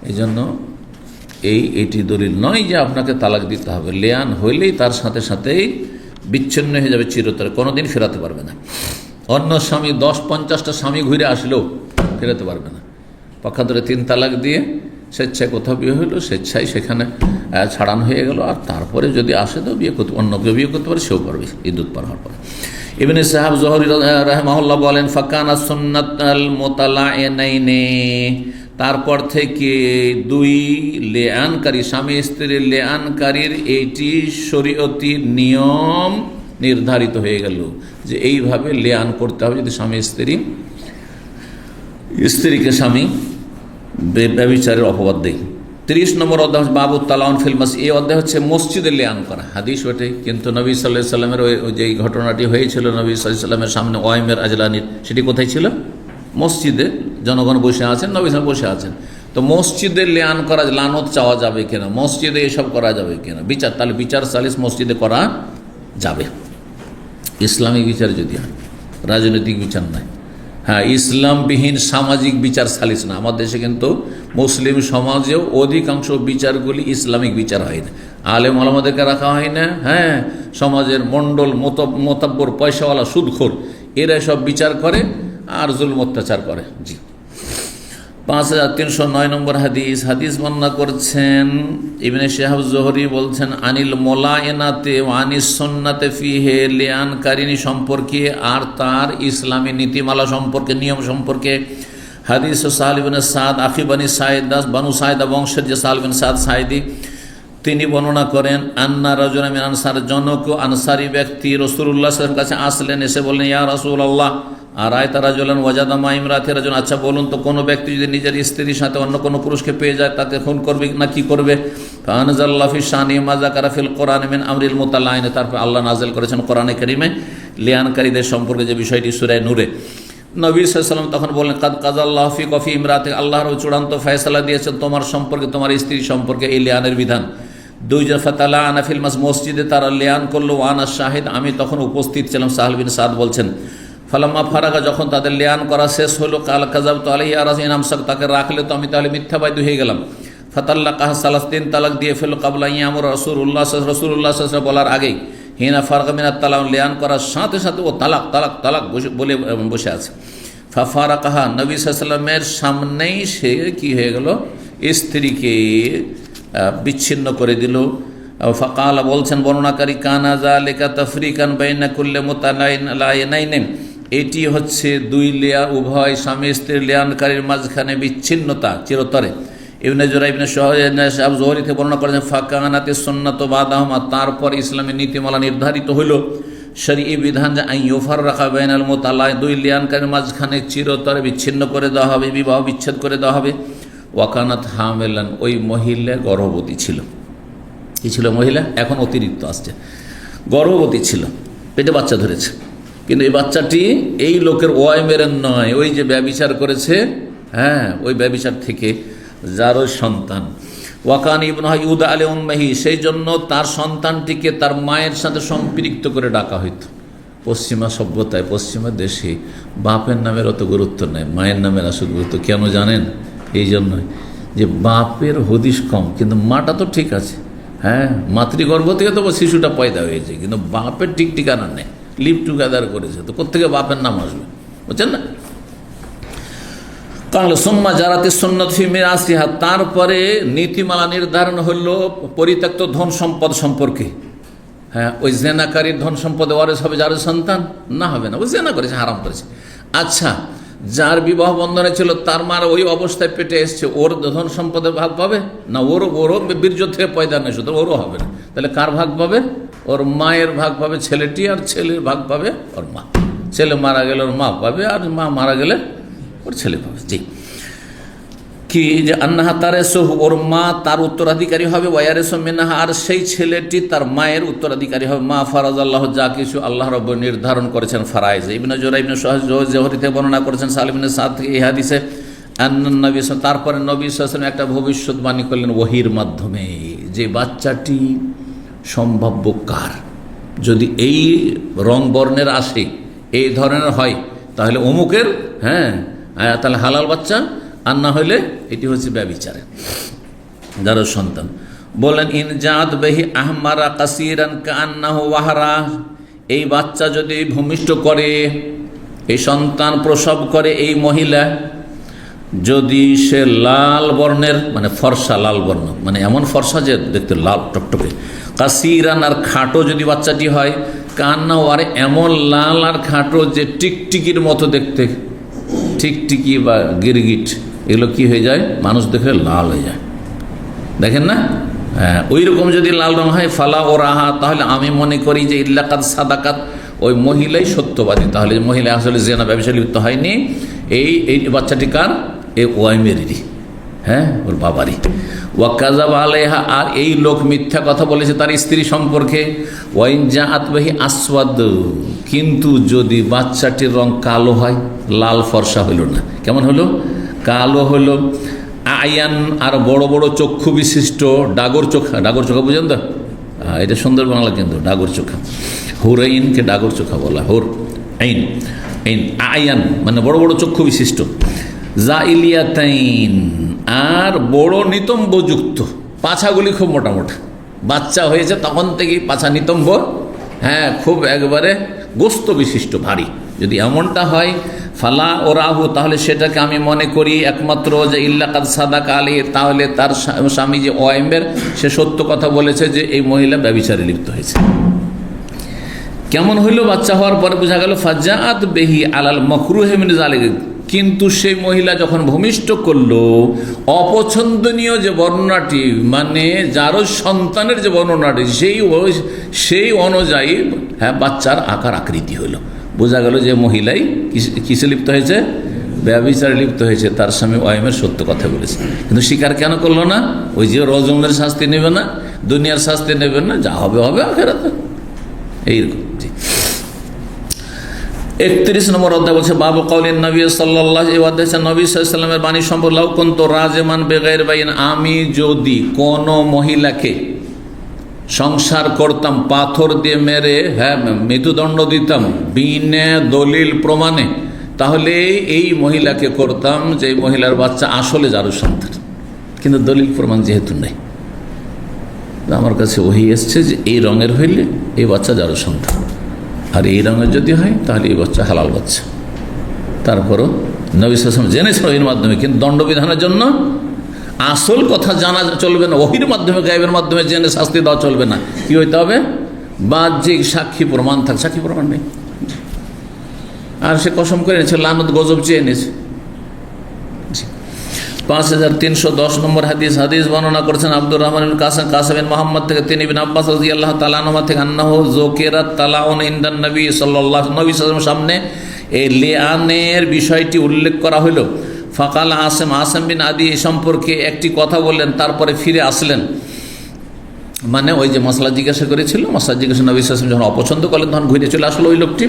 এই জন্য এটি দলিল নয় যে আপনাকে তালাক দিতে হবে, লিআন হইলেই তার সাথে সাথেই বিচ্ছিন্ন হয়ে যাবে চিরতরে, কোনোদিন ফেরাতে পারবে না। অন্য স্বামী 10-50টা স্বামী ঘুরে আসলেও ফেরাতে পারবে না। পক্ষান্তরে 3 তালাক দিয়ে স্বেচ্ছায় কোথাও বিয়ে হইলো, স্বেচ্ছায় সেখানে ছাড়ানো হয়ে গেল, আর তারপরে যদি আসে তো বিয়ে করতে, অন্য কেউ বিয়ে করতে পারে, সেও পারবে ইদ্যুৎ পার হওয়ার পরে। ইবনে সাহাব জোহরি রাহিমাহুল্লাহ বলেন, ফাকানা সুন্নাতাল মুতালাইনাইনি, তারপর থেকে 2 লেআনকারী স্বামী স্ত্রীর লেআনকারীর এটি শরীয়তি নিয়ম নির্ধারিত হয়ে গেল যে এইভাবে লেআন করতে হবে যদি স্বামী স্ত্রীকে স্বামী ব্যভিচারের অপবাদ দেয়। 30 নম্বর অধ্যায় বাবু তালাউন ফিল মাসজিদ। এই অধ্যায় হচ্ছে মসজিদে লিয়ান করা। হাদিস ওটাই, কিন্তু নবী সাল্লাল্লাহু আলাইহি সাল্লামের ওই যে ঘটনাটি হয়েছিল নবী সাল্লাল্লাহু আলাইহি সাল্লামের সামনে ওয়াইমের আজলানির, সেটি কোথায় ছিল? মসজিদে। জনগণ বসে আছেন, নবী সাল্লাল্লাহু বসে আছেন। তো মসজিদে লিয়ান করা, লানত চাওয়া যাবে কিনা, মসজিদে এসব করা যাবে কিনা, বিচার, তাহলে বিচার সালিস মসজিদে করা যাবে, ইসলামিক বিচার যদি হয়, রাজনৈতিক বিচার নয়। হ্যাঁ, ইসলামবিহীন সামাজিক বিচার সালিস না। আমার দেশে কিন্তু মুসলিম সমাজেও অধিকাংশ বিচারগুলি ইসলামিক বিচার হয় না, আলেম ওলামাদেরকে রাখা হয় না। হ্যাঁ, সমাজের মণ্ডল মোতাব্বর পয়সাওয়ালা সুদখোর এরা সব বিচার করে আর জুলম অত্যাচার করে। জি, 5309 নম্বর হাদিস বর্ণনা করছেন ইবনে শিহাব জোহরি, বলছেন আনিল মোলায়েনাতে আনিস সুন্নাতে ফিহে, লিয়ানকারিনী সম্পর্কে আর তার ইসলামী নীতিমালা সম্পর্কে, নিয়ম সম্পর্কে। হাদিস সাহাল ইবনে সাদ আখি বানি সাইদাস, বানু সাইদা বংশের যে সাহাল ইবনে সাদ সাইদি, তিনি বর্ণনা করেন আন্না রাজুলা মিন আনসার, জনক আনসারি ব্যক্তি রাসূলুল্লাহ সাল্লাল্লাহু আলাইহি ওয়াসাল্লামের কাছে আসলেন, এসে বললেন ইয়া রাসূলুল্লাহ আর আয় তারা জলেন ওয়াজাদা মা ইমরাতি রাজুল, আচ্ছা বলুন তো কোনো ব্যক্তি যদি নিজের স্ত্রীর সাথে অন্য কোনো পুরুষকে পেয়ে যায় তাকে খুন করবে না কি করবে? ফানজাল্লাহু ফি শানি মা যাকারা ফিল কোরআন মিন আমরিল মুতালাইন, তারপর আল্লাহ নাযিল করেছেন কোরআনে কারীমে লিয়ানকারীদের সম্পর্কে যে বিষয়টি সূরা নূরে। নবী সাল্লাল্লাহু আলাইহি ওয়াসাল্লাম তখন বললেন কাদ কাযাল্লাহু ফি কফি ইমরাতি, আল্লাহর চূড়ান্ত ফয়সালা দিয়েছেন তোমার সম্পর্কে, তোমার স্ত্রী সম্পর্কে এই লিয়ানের বিধান। দুইজন ফাতালা আনাফিল মসজিদে, তারা লিয়ান করলো, ওয়ানা শাহিদ, আমি তখন উপস্থিত ছিলাম। সাহাল বিন সাদ বলছেন ফালাম্মা ফারাগা, যখন তাদের লিয়ান করা শেষ হলো, কাল কাযাবতু আলাইহি আরাসিন আমসাক, তাকে রাখলে তো আমি তাহলে মিথ্যাবাদী হয়ে গেলাম। ফাতাল্লাকাহা সালাস, 3 তালাক দিয়ে ফেলল। কাবলা ইয়ামুর রাসূলুল্লাহ সাল্লাল্লাহু বলার আগেই, হিনা ফারাগা মিনাত তালাক, লিয়ান করার সাথে সাথে ও তালাক তালাক তালাক বলে বসে আছে। ফারাকাহা, নবী সাল্লাল্লাহু আলাইহি ওয়াসাল্লামের সামনেই সে কি হয়ে গেল, স্ত্রীকে বিচ্ছিন্ন করে দিল। ফাকালা, বলছেন বর্ণনাকারী, কানা যালিকা তাফরিকান বাইনা কুল্লি মুতালাইনাইন, এটি হচ্ছে দুই লিয়ান, উভয় স্বামী স্ত্রীর লিয়ানকারীর মাঝখানে বিচ্ছিন্নতা চিরতরে। ইবনে জুরাইর ইবনে শাহাব জোহরি থেকে বর্ণনা করেছেন ফাকানাতি সুন্নাতু বাদাহুমা, তারপর ইসলামের নীতিমালা নির্ধারিত হইল, শরঈ বিধান যে আইয়ুফাররাকা বাইনাল মুতালাই, দুই লিয়ানকারীর মাঝখানে চিরতরে বিচ্ছিন্ন করে দেওয়া হবে, বিবাহ বিচ্ছেদ করে দেওয়া হবে। ওয়াকানাত হামেলান, ওই মহিলা গর্ভবতী ছিল। কি ছিল মহিলা? এখন অতিরিক্ত আসছে, গর্ভবতী ছিল, পেটে বাচ্চা ধরেছে। কিন্তু এই বাচ্চাটি এই লোকের ওয়াইমের নয়, ওই যে ব্যভিচার করেছে, হ্যাঁ, ওই ব্যভিচার থেকে যার সন্তান। ওয়াকান ইবনু ইউদা আলী উম্মাহি, সেই জন্য তার সন্তানটিকে তার মায়ের সাথে সম্পৃক্ত করে ডাকা হইত। পশ্চিমা সভ্যতায়, পশ্চিমা দেশে বাপের নামের অত গুরুত্ব নেই, মায়ের নামের আসল গুরুত্ব। কেন জানেন? এই জন্যই যে বাপের হদিশ কম, কিন্তু মাটা তো ঠিক আছে। হ্যাঁ, মাতৃগর্ভ থেকে তো শিশুটা পয়দা হয়েছে, কিন্তু বাপের ঠিক ঠিকানা নেই, লিভ টুগেদার করেছে, তো কোত্থেকে বাপের নাম আসবে? বুঝছেন না? কাল সুম্মা জারাতি সুন্নাত ফি মিরাসিহা, তারপরে নীতিমালা নির্ধারণ হলো পরিত্যক্ত ধন সম্পদ সম্পর্কে। হ্যাঁ, ওই জেনাকারীর ধন সম্পদে ওয়ারিস হবে যার সন্তান? না, হবে না, ওই জেনা করেছে, হারাম করেছে। আচ্ছা, যার বিবাহ বন্ধনে ছিল তার মার ওই অবস্থায় পেটে এসছে, ওর ধন সম্পদের ভাগ পাবে না? ওরও বীর্য থেকে পয়দা নেই, সুতরাং ওরও হবে না। তাহলে কার ভাগ পাবে? ওর মায়ের ভাগ পাবে ছেলেটি, আর ছেলের ভাগ পাবে ওর মা। ছেলে মারা গেলে ওর মা পাবে, আর মা মারা গেলে ওর ছেলে পাবে। জি, কি যে আন্নাহা তারেসহ, ওর মা তার উত্তরাধিকারী হবে, ওয়ারিসু মিনহা, আর সেই ছেলেটি তার মায়ের উত্তরাধিকারী হবে। মা ফারাজাল্লাহ, যা কিছু আল্লাহ রাব্বুল নির্ধারণ করেছেন ফারাইজ। ইবনে জুরাইর ইবনে শাহাব জোহরি থেকে বর্ণনা করেছেন সালিম ইবনে সাদ থেকে এই হাদিসে, নবী, তারপরে নবী সাল্লাল্লাহু আলাইহি ওয়াসাল্লাম একটা ভবিষ্যৎবাণী করলেন ওহীর মাধ্যমে, যে বাচ্চাটি সম্ভাব্য কার, যদি এই রং বর্ণের আসে, এই ধরনের হয়, তাহলে অমুকের, হ্যাঁ, তাহলে হালাল বাচ্চা, আর না হইলে এটি হচ্ছে ব্যভিচারে যার সন্তান। বলেন ইনজাদ বেহি আহমারা কাসিরান কান্নাহু ওয়াহরা, এই বাচ্চা যদি ভূমিষ্ঠ করে, এই সন্তান প্রসব করে এই মহিলা, যদি সে লাল বর্ণের, মানে ফর্সা লাল বর্ণ, মানে এমন ফর্সা যে দেখতে লাল টকটকে, কাসিরান আর খাটো যদি বাচ্চাটি হয়, কান্না আর এমন লাল আর খাটো যে টিকটিকির মতো দেখতে, টিকটিকি বা গিরগিট, এগুলো কি হয়ে যায়, মানুষ দেখলে লাল হয়ে যায়, দেখেন না? হ্যাঁ, ওই রকম যদি লাল রং হয়, ফালা ও রাহা, তাহলে আমি মনে করি যে ইল্লাকাত সাদাকাত, ওই মহিলাই সত্যবাদী, তাহলে মহিলা আসলে জেনা ব্যবসা লিপ্ত হয়নি। এই বাচ্চাটি কার? এই ওয়াইমেরই। হ্যাঁ, ওর বাবারই। ওয়াকাযাব আলাইহা, আর এই লোক মিথ্যা কথা বলেছে তার স্ত্রী সম্পর্কে। ওয়াইন জাআত বিহি আসওয়াদ, কিন্তু যদি বাচ্চাটির রং কালো হয়, লাল ফর্সা হইল না, কেমন হলো? কালো হলো। আয়ান, আর বড় বড় চক্ষু বিশিষ্ট, ডাগর চোখা। ডাগর চোখা বুঝেন তো? এটা সুন্দর বাংলা কিন্তু, ডাগর চোখা। হুরাইনকে ডাগর চোখা বলা, হুর আইন। আইন আয়ান মানে বড় বড় চক্ষু বিশিষ্ট। জাইলিয়াতাইন, আর বড় নিতম্বযুক্ত, পাছাগুলি খুব মোটা মোটা। বাচ্চা হয়েছে তখন থেকেই পাছা নিতম্ব, হ্যাঁ, খুব একবারে গোস্ত বিশিষ্ট, ভারী। যদি এমনটা হয়, ফালা ও রাহু, তাহলে সেটাকে আমি মনে করি একমাত্র যে ইল্লা কাদ সাদাকা আলাইহি, তাহলে তার স্বামী যে ওয়াইমের, সে সত্য কথা বলেছে যে এই মহিলা ব্যভিচারে লিপ্ত হয়েছে। কেমন হইল? বাচ্চা হওয়ার পরে বোঝা গেল ফাজাআত বিহি আলাল মাকরুহি মিন যালিকা, কিন্তু সেই মহিলা যখন ভূমিষ্ঠ করলো, অপছন্দনীয় যে বর্ণনাটি, মানে যারও সন্তানের যে বর্ণনাটি, সেই অনুযায়ী হ্যাঁ বাচ্চার আকার আকৃতি হলো। বোঝা গেল যে মহিলাই কিসে লিপ্ত হয়েছে? ব্যভিচারে লিপ্ত হয়েছে। তার স্বামী ওয়াইমের সত্য কথা বলেছে, কিন্তু স্বীকার কেন করলো না? ওই যে রজমের শাস্তি নেবে না, দুনিয়ার শাস্তি নেবেন না, যা হবে হবে আখিরাতে, এইরকম। 31 নম্বর অধ্যায় বলছে বাবু কওলিন নবী সাল্লাল্লাহু, এই অধ্যায় নবী সাল্লাল্লাহু আলাইহি ওয়াসাল্লামের বাণী সম্পর্কে, লাউ কুনতু রাজিমান বিগাইর বাইন, আমি যদি কোন মহিলাকে সংসার করতাম, পাথর দিয়ে মেরে, হ্যাঁ, মৃত্যুদণ্ড দিতাম, বিনা দলিল প্রমাণে, তাহলে এই মহিলাকে করতাম যে মহিলার বাচ্চা আসলে যারও সন্তান, কিন্তু দলিল প্রমাণ যেহেতু নেই, আমার কাছে ওহী এসছে যে এই রঙের হইলে এই বাচ্চা যারও সন্তান, আর এই রঙের যদি হয় তাহলে এই বাচ্চা হালাল বাচ্চা। তারপরও নবী সাল্লাল্লাহু আলাইহি ওয়াসাল্লাম জেনেছেন ওহির মাধ্যমে, কিন্তু দণ্ডবিধানের জন্য আসল কথা জানা চলবে না, ওহির মাধ্যমে, গায়েবের মাধ্যমে জেনে শাস্তি দেওয়া চলবে না। কি হইতে হবে? বাহ্যিক সাক্ষী প্রমাণ থাক। সাক্ষী প্রমাণ নেই, আর সে কসম করে এনেছে, লানত গজব চেয়ে এনেছে। 5310 নম্বর হাদিস বর্ণনা করেছেন আব্দুর রহমান বিন কাসিম বিন মুহাম্মদ থেকে, তিনি ইবনে আব্বাস রাদিয়াল্লাহু তাআলা আনহুমা থেকে, আন্নাহু যুকিরাত তালাউন ইনদান নবী সাল্লাল্লাহু আলাইহি ওয়াসাল্লাম, সামনে এই লিআনের বিষয়টি উল্লেখ করা হলো। ফাকাল আসিম বিন আদি এই সম্পর্কে একটি কথা বললেন, তারপরে ফিরে আসলেন। মানে ওই যে মশলা জিজ্ঞাসা করেছিল, মশলা জিজ্ঞাসা নবী সাল্লাল্লাহু আলাইহি ওয়াসাল্লাম যখন অপছন্দ করলেন, তখন ঘুরে চলে আসলো ওই লোকটি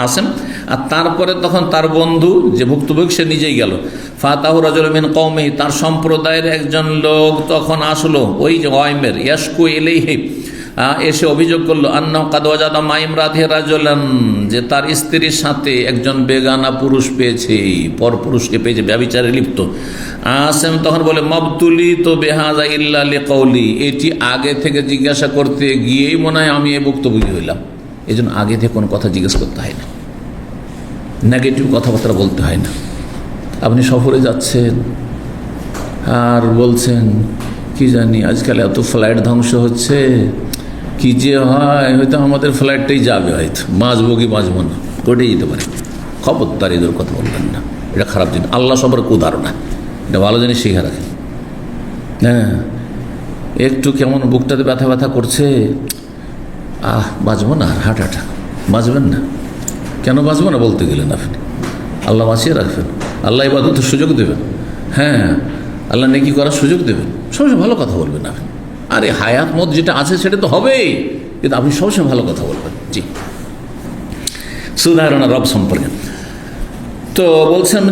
আসেম। আর তারপরে তখন তার বন্ধু যে ভুক্তভোগী, সে নিজেই গেল। ফাতাহু রাজুলুম মিন কওমিহি, তার সম্প্রদায়ের একজন লোক তখন আসলো, ওই যে ওয়াইমের, ইয়াশকু ইলাইহি, এসে অভিযোগ করলো, আন্নাহু কাদ ওয়াজাদা মা ইমরাতিহি রাজুলান, যে তার স্ত্রীর সাথে একজন বেগানা পুরুষ পেয়েছে, পর পুরুষকে পেয়েছে, ব্যভিচারে লিপ্ত। আসেম তখন বলে, মাবতুলি তো বেহাজা ইল্লা লিকাউলি, এটি আগে থেকে জিজ্ঞাসা করতে গিয়েই মনে হয় আমি এই ভুক্তভোগী হইলাম। এই জন্য আগে থেকে কোনো কথা জিজ্ঞেস করতে হয় না, নেগেটিভ কথাবার্তা বলতে হয় না। আপনি সফরে যাচ্ছেন আর বলছেন, কি জানি আজকাল এত ফ্লাইট ধ্বংস হচ্ছে, কি যে হয়, হয়তো আমাদের ফ্লাইটটাই যাবে, হয়তো বাঁচবো কি বাঁচবো না, ঘটে যেতে পারে। খবরদার এদের কথা বলবেন না, এটা খারাপ জিনিস। আল্লাহ সবার কুধারণা, এটা ভালো জিনিস শিখে রাখেন। হ্যাঁ, একটু কেমন বুকটাতে ব্যথা ব্যথা করছে, বাঁচবো না, হাঁটা বাঁচবেন না। কেন বাঁচবো না বলতে গেলেন আপনি, আল্লাহ বাঁচিয়ে রাখবেন, আল্লাহ ইবাদতের সুযোগ দেবেন, হ্যাঁ, আল্লাহ নেকি করার সুযোগ দেবেন, সবসময় ভালো কথা বলবেন আপনি। আরে হায়াত মত যেটা আছে সেটা তো হবেই, কিন্তু আপনি সবসময় ভালো কথা বলবেন। জি, সুধারণা রব সম্পর্কে। তো বলছেন,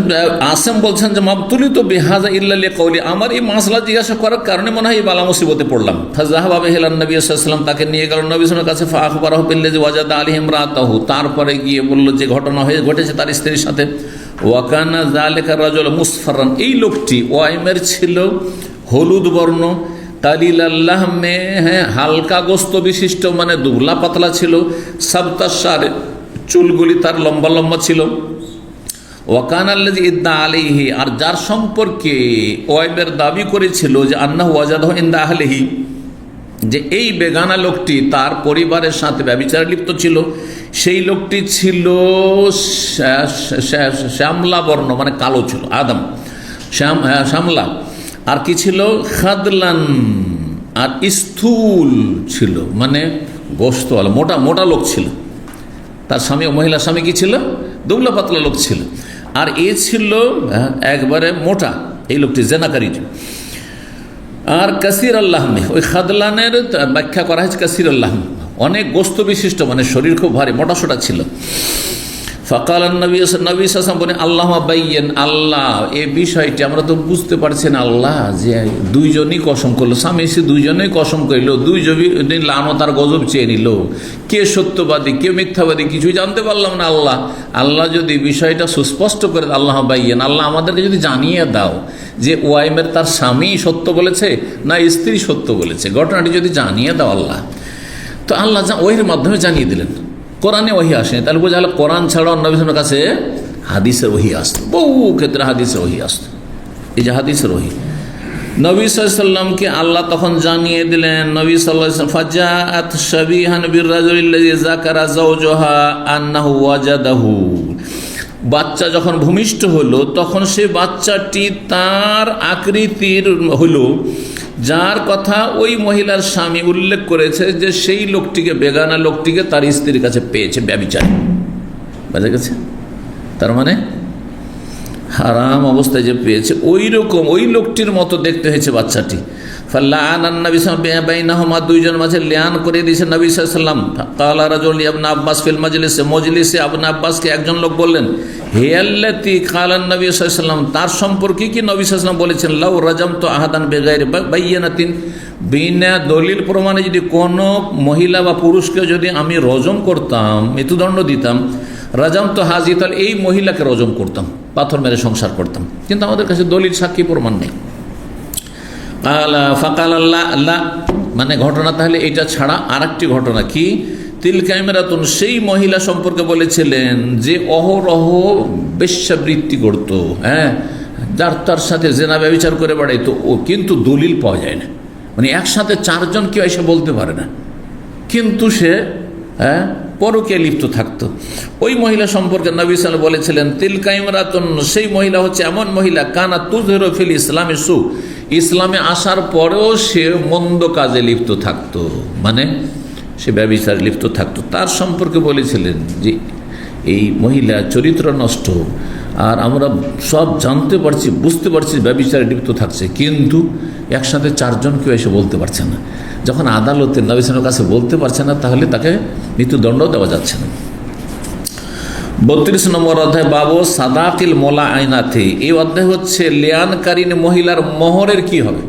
আসেম বলছেন যে মাবতুলি তো বেহাজা ইল্লা লিকাউলি, আমার এই মাসলা জিজ্ঞাসা করার কারণে মনে হয় এই বালা মুসিবতে পড়লাম। ফাযাহাবা বিহি ইলা নবী সাল্লাল্লাহু আলাইহি ওয়াসাল্লাম, তাকে নিয়ে গেল নবী সাল্লাল্লাহু আলাইহি ওয়াসাল্লামের কাছে। ফাআখবারাহু বিল্লাযী ওয়াজাদা আলাইহি ইমরাতাহু, তারপরে গিয়ে বলল যে ঘটনা ঘটেছে তার স্ত্রীর সাথে। ওয়া কানা যালিকা রাজুল মুসফাররান, এই লোকটি ওয়াইমের ছিল, হলুদ বর্ণ, কালিল আল্লাহমে, হ্যাঁ, হালকা গোস্ত বিশিষ্ট, মানে দুবলা পাতলা ছিল। সাবতাসার, চুলগুলি তার লম্বা লম্বা ছিল। ওয়াকান আল্লাযী ইদ্দা আলাইহি, আর যার সম্পর্কে ওয়াইমের দাবি করেছিল যে আন্নাহু ওয়াজাদাহু ইনদা আহলিহি, যে এই বেগানা লোকটি তার পরিবারের সাথে ব্যভিচারে লিপ্ত ছিল, সেই লোকটি ছিল শ্যামলা বর্ণ, মানে কালো ছিল, আদম শ্যামলা। আর কি ছিল? খাদলান, আর স্থূল ছিল, মানে গোশতওয়ালা, মোটা মোটা লোক ছিল। তার স্বামী, মহিলা স্বামী কি ছিল? দুবলা পাতলা লোক ছিল। আর এ ছিল একবারে মোটা, এই লোকটি জেনাকারী। আর কাসির আল্লাহমে, ওই খাদলানের ব্যাখ্যা করা হয়েছে কাসির আল্লাহম, অনেক গোস্ত বিশিষ্ট, মানে শরীর খুব ভারী, মোটাসোটা ছিল। ফাকাল নবী সাল্লাল্লাহু বলেন আল্লাহ বাইয়েন, আল্লাহ এই বিষয়টি আমরা তো বুঝতে পারছি না আল্লাহ, যে দুইজনই কসম করলো, স্বামী স্ত্রী দুইজনেই কসম করিল, দুইজনই লানত আর গজব চেয়ে নিল, কে সত্যবাদী কে মিথ্যাবাদী কিছুই জানতে পারলাম না আল্লাহ। আল্লাহ যদি বিষয়টা সুস্পষ্ট করে, আল্লাহ বাইয়েন, আল্লাহ আমাদেরকে যদি জানিয়ে দাও যে ওয়াইমের তার স্বামী সত্য বলেছে না স্ত্রী সত্য বলেছে, ঘটনাটি যদি জানিয়ে দাও আল্লাহ। তো আল্লাহ ওহির মাধ্যমে জানিয়ে দিলেন, কোরআনে ওহি আসেনি। তাহলে বোঝা গেল কোরআন ছাড়াও নবী সাল্লাল্লাহু কাছে হাদিসের ওহি আসতো, বহু ক্ষেত্রে হাদিসের ওহি আসতো। এই যে হাদিসের ওহি নবী সাল্লাল্লাহু আলাইহি সাল্লামকে আল্লাহ তখন জানিয়ে দিলেন, নবী সাল্লাল্লাহু আলাইহি ওয়াসাল্লাম ফাজাআত শাবিহান বির-রাজুলিল্লাযী যাকারা যাওজাহা আন্নাহু ওয়াজাদাহু, বাচ্চা যখন ভূমিষ্ঠ হলো তখন সে বাচ্চাটি তার আকৃতির হলো যার কথা ওই মহিলার স্বামী উল্লেখ করেছে যে সেই লোকটিকে, বেগানা লোকটিকে তার স্ত্রীর কাছে পেয়েছে ব্যভিচারে, বুঝা গেছে? তার মানে হারাম অবস্থায় যে পেয়েছে ওই রকম ওই লোকটির মতো দেখতে হয়েছে বাচ্চাটি। নবী বাইনাহুমা, দুইজন মাঝে লিয়ান করে দিয়েছে নবী সাল্লাল্লাহু আলাইহি ওয়াসাল্লাম। ক্বালা রাজুল ইবনে আব্বাস ফিল মজলিসে ইবনে আব্বাসকে একজন লোক বললেন, হে আল্লাতী ক্বালা নবী সাল্লাল্লাহু আলাইহি ওয়াসাল্লাম, তার সম্পর্কে কি নবী সাল্লাল্লাহু আলাইহি ওয়াসাল্লাম বলেছেন, লাউ রাজামতু আহাদান বিগাইরি বাইয়িনাতিন, বিনা দলিল প্রমাণে যদি কোনো মহিলা বা পুরুষকে যদি আমি রজম করতাম, মৃত্যুদণ্ড দিতাম, রাজাম তো হাজি, তাহলে এই মহিলাকে রজম করতাম, পাথর মেরে সংসার করতাম, কিন্তু আমাদের কাছে দলিল সাক্ষী প্রমাণ নেই। ফাকাল আল্লাহ আল্লাহ, মানে ঘটনা তাহলে এটা ছাড়া আর একটি ঘটনা কি, তিলকা ইমরাতুন, সেই মহিলা সম্পর্কে বলেছিলেন যে অহরহ বেশ্যাবৃত্তি করত, হ্যাঁ, যার তার সাথে জেনা ব্যভিচার করে বেড়াইতো, ও কিন্তু দলিল পাওয়া যায় না, মানে একসাথে চারজন কেউ এসে বলতে পারে না, কিন্তু সে পরকীয়ায় লিপ্ত থাকতো। ওই মহিলা সম্পর্কে নবী সাল্লাল্লাহু আলাইহি ওয়াসাল্লাম বলেছিলেন, তিলকা ইমরাতুন, সেই মহিলা হচ্ছে এমন মহিলা, কানা তুযহিরু ফিল ইসলামি সু, ইসলামে আসার পরেও সে মন্দ কাজে লিপ্ত থাকতো, মানে সে ব্যভিচারে লিপ্ত থাকতো। তার সম্পর্কে বলেছিলেন যে এই মহিলা চরিত্র নষ্ট, আর আমরা সব জানতে পারছি, বুঝতে পারছি ব্যভিচারে লিপ্ত থাকছে, কিন্তু একসাথে চারজন কেউ এসে বলতে পারছে না। যখন আদালতে নবী সাল্লাল্লাহু আলাইহি ওয়াসাল্লামের কাছে বলতে পারছে না, তাহলে তাকে মৃত্যুদণ্ড দেওয়া যাচ্ছে না। 32 নম্বর অধ্যায়, বাবু সাদাকিল মোলা আইনাতে, এই অধ্যায় হচ্ছে লেয়ানকারীন মহিলার মোহরের কি হবে,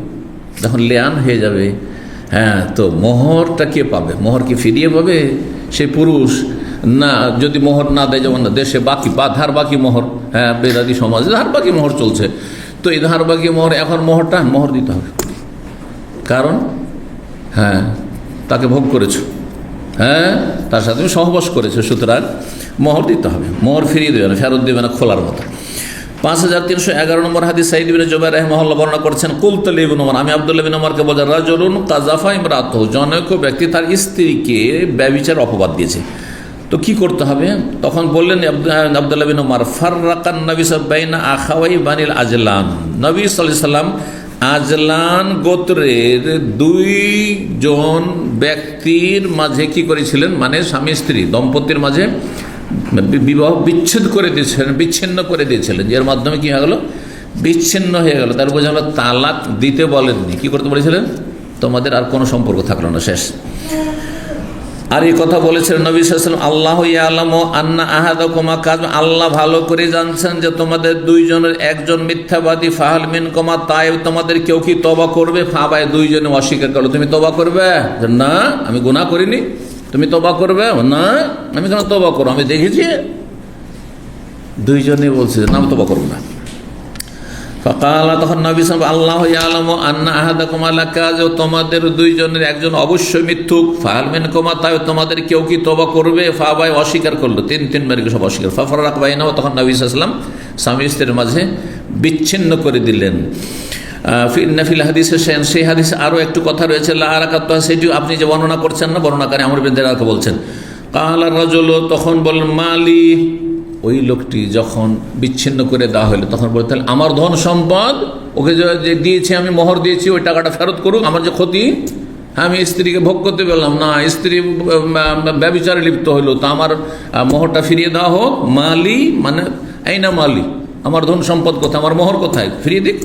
যখন লেয়ান হয়ে যাবে, হ্যাঁ, তো মোহরটা কে পাবে? মোহর কি ফিরিয়ে পাবে সে পুরুষ? না, যদি মোহর না দেয়, যেমন দেশে বাকি বা ধার বাকি মোহর, হ্যাঁ, বেদাতি সমাজে ধার বাকি মোহর চলছে, তো এই ধার বাকি মোহর, এখন মোহর দিতে হবে, কারণ হ্যাঁ তাকে ভোগ করেছো, হ্যাঁ, তার সাথে সহবাস করেছো, সুতরাং মোহর দিতে হবে, মোহর ফিরিয়ে দেবে না, ফেরত দেবে না, খোলার মতো। 5311 নম্বর হাদিস, সাঈদ ইবনে জুবাইর রাহিমাহুল্লাহ বর্ণনা করছেন, কুলতু লিবনে ওমর, আমি আব্দুল্লাহ বিন ওমরকে বললাম, রাজুলুন কাযাফা ইমরাতাহু, জনৈক ব্যক্তি তার স্ত্রীকে ব্যভিচার অপবাদ দিয়েছে, তো কি করতে হবে? তখন বললেন আব্দুল্লাহ বিন ওমর, ফাররাকান নবী সাল্লাল্লাহু আলাইহি ওয়াসাল্লাম বাইনা আখাওয়াই বানিল আজলান, নবী সাল্লাল্লাহু আলাইহি ওয়াসাল্লাম আজলান গোত্রের দুইজন ব্যক্তির মাঝে কি করেছিলেন, মানে স্বামী স্ত্রী দম্পতির মাঝে বিবাহ বিচ্ছেদ করে দিয়েছিলেন, বিচ্ছিন্ন করে দিয়েছিলেন, এর মাধ্যমে কি হয়ে গেল, বিচ্ছিন্ন হয়ে গেল। তার বোঝা গেল তালাক দিতে বলেননি, কি করতে বলেছিলেন, তোমাদের আর কোনো সম্পর্ক থাকলো না, শেষ। আর এই কথা বলেছিলেন নবী সাল্লাল্লাহু আলাইহি ওয়াসাল্লাম, আল্লাহু ইয়ালামু আন্না আহাদাকুমা কায, আল্লাহ ভালো করে জানছেন যে তোমাদের দুইজনের একজন মিথ্যাবাদী, ফাহাল মিনকুমা, তাই তোমাদের কেউ কি তওবা করবে? ফাবায়, দুইজনে অস্বীকার করলো, তুমি তওবা করবে? না, আমি গুনাহ করিনি। তুমি তওবা করবে? না, আমি কেন তওবা করব, আমি দেখেছি। দুইজনে বলছে না, আমি তওবা করব না। ফাকালা, তখন নবী সাল্লাল্লাহু আলাইহি ওয়াসাল্লাম, আল্লাহু ইয়ালামু আন্না আহাদাকুমা লাকাযু, তোমাদের দুইজনের একজন অবশ্যই মিথ্যুক, ফাহাল মিনকুমা, তাই তোমাদের কেউ কি তওবা করবে? ফাবায়, অস্বীকার করলো, তিনবার সব অস্বীকার। ফাফারাক বাইনাহুমা, তখন নবী সাল্লাল্লাহু আলাইহি ওয়াসাল্লাম স্বামী স্ত্রীর মাঝে বিচ্ছিন্ন করে দিলেন। ফিল হাদিসে, সেই হাদিসে আরও একটু কথা রয়েছে, লা আরাকাত, সেটি আপনি যে বর্ণনা করছেন না, বর্ণনাকারী আমর বিন দিনারকে বলছেন, কালা রাজুল, তখন বললেন, মালি, ওই লোকটি যখন বিচ্ছিন্ন করে দেওয়া হলো তখন বলতে, আমার ধন সম্পদ ওকে যে দিয়েছি, আমি মোহর দিয়েছি, ওই টাকাটা ফেরত করুক, আমার যে ক্ষতি, আমি স্ত্রীকে ভোগ করতে পারলাম না, স্ত্রী ব্যভিচারে লিপ্ত হইলো, তো আমার মোহরটা ফিরিয়ে দেওয়া হোক। মালি মানে এই না মালি, আমার ধন সম্পদ কোথায়, আমার মোহর কোথায়, ফিরিয়ে দিক।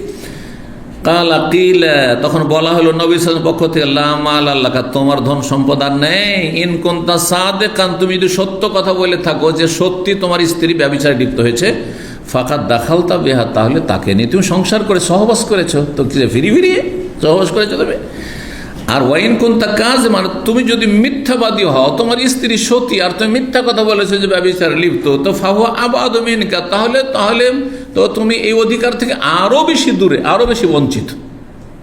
কালা কিলা, তখন বলা হলো নবী সাল্লাল্লাহু আলাইহি ওয়াসাল্লাম পক্ষ থেকে, লা মাল আল্লাহ, তোমার ধন সম্পদ আর নেই। ইন কুনতা সাদিকান, তুমি যদি সত্য কথা বলে থাকো যে সত্যি তোমার স্ত্রী ব্যভিচারে লিপ্ত হয়েছে, ফাকাদ দাখালতা বিহা, তাহলে তাকে নিয়ে তুমি সংসার করে সহবাস করেছো, তো কি ফিরি ফিরিয়ে সহবাস করেছো তুমি। আর ওয়াইন কুনতা কাজ, মানে তুমি যদি মিথ্যাবাদী হও, তোমার স্ত্রী সতী আর তুমি মিথ্যা কথা বলেছো যে ব্যভিচারে লিপ্ত, তো ফাহুয়া আবাদু মিনকা, তাহলে তো তুমি এই অধিকার থেকে আরো বেশি দূরে, আরো বেশি বঞ্চিত,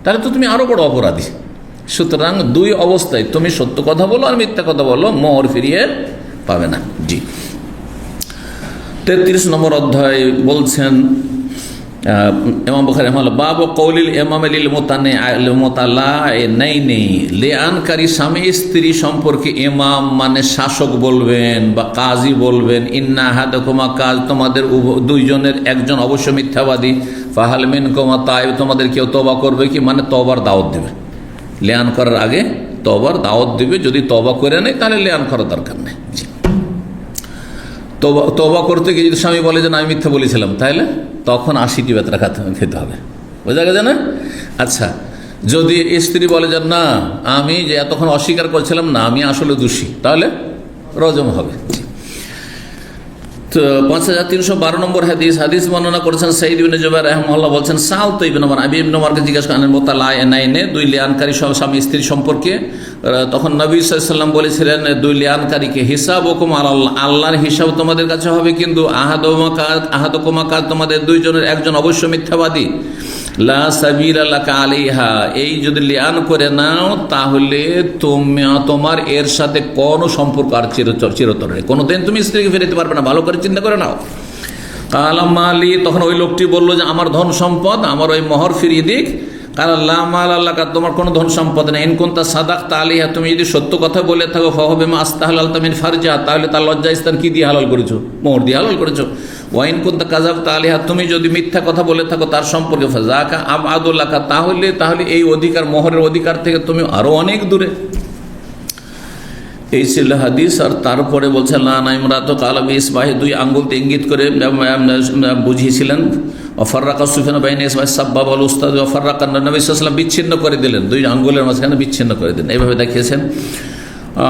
তাহলে তো তুমি আরো বড় অপরাধী। সুতরাং দুই অবস্থায়, তুমি সত্য কথা বলো আর মিথ্যা কথা বলো, মোহর ফিরিয়ে পাবে না। জি, 33 নম্বর অধ্যায় বলছেন ইমাম বুখারী রাহিমাহুল্লাহ, বাবু কওলিল ইমাম লিল মুতালাইনাইনি, লিআনকারী স্বামী স্ত্রী সম্পর্কে ইমাম মানে শাসক বলবেন বা কাজী বলবেন, ইন্না আহাদাকুমা, কাজ তোমাদের দুইজনের একজন অবশ্য মিথ্যাবাদী, ফাহাল মিনকুমা তাইব, তোমাদের কেউ তওবা করবে কি, মানে তওবার দাওয়াত দেবে। লিআন করার আগে তওবার দাওয়াত দিবে, যদি তওবা করে নেয় তাহলে লিআন করার দরকার নেই। জি, তওবা করতে গিয়ে যদি স্বামী বলে যে না আমি মিথ্যা বলেছিলাম, তাহলে তখন 80টি বেতরা খেতে হবে, বোঝা গেছে না? আচ্ছা, যদি স্ত্রী বলে যে না আমি যে এতক্ষণ অস্বীকার করছিলাম না, আমি আসলে দোষী, তাহলে রজম হবে। তো 5312 নম্বর হাদিস বর্ণনা করেছেন সাঈদ ইবনে জুবাইর রাহিমাহুল্লাহ, বলছেন সালতু ইবনে ওমর, আবি ইবনে ওমরকে জিজ্ঞাসা করেন মুতালাইনাইনে, দুই লিয়ানকারী স্বামী স্ত্রী সম্পর্কে। তখন নবী সাল্লাল্লাহু আলাইহি ওয়াসাল্লাম বলেছিলেন দুই লিয়ানকারীকে, হিসাবুকুম আলাল্লাহ, আল্লাহর হিসাব তোমাদের কাছে হবে, কিন্তু আহাদুকুমা কাজ, তোমাদের দুইজনের একজন অবশ্য মিথ্যাবাদী, লা সাবিলা লাকা আলাইহা, এই যদি লিয়ান করে নাও তাহলে তোমার এর সাথে কোনো সম্পর্ক আর চিরতরে কোনোদিন তুমি স্ত্রীকে ফেরাতে পারবে না, ভালো করে চিন্তা করে নাও। কালা মালি, তখন ওই লোকটি বললো যে আমার ধন সম্পদ, আমার ওই মোহর ফিরিয়ে দিক। কাল আল্লাহ মাল আল্লাহ, তোমার কোনো ধন সম্পদ নেই। ইনকুনতা সাদাকতা আলাইহা, তুমি যদি সত্য কথা বলে থাকো, ফাহুবিমা আস্তাহলালতা মিন ফারজা, তাহলে তার লজ্জা স্থান কি দিয়ে হালাল করেছো, মোহর দিয়ে হালাল করেছো। ওয়াইন কুনতা কাযাবতা আলাইহা, তুমি যদি মিথ্যা কথা বলে থাকো তার সম্পর্কে, ফাযাকা আবআদুল্লাকা, তাহলে এই অধিকার, মোহরের অধিকার থেকে তুমি আরো অনেক দূরে। এই ছিল হাদিস। আর তারপরে বলছে লা নাইমরাত কালাবি ইসবাহি, দুই আঙ্গুলতে ইঙ্গিত করে বুঝিয়েছিলেন। ওয়াফাররাকা সুফিয়ান বাইনা ইসবাহি সাব্বাব আল উস্তাদ, ওয়াফাররাকা, নবী সাল্লাল্লাহু আলাইহি ওয়াসাল্লাম বিচ্ছিন্ন করে দিলেন, দুই আঙ্গুলের মাঝখানে বিচ্ছিন্ন করে দিলেন, এইভাবে দেখিয়েছেন।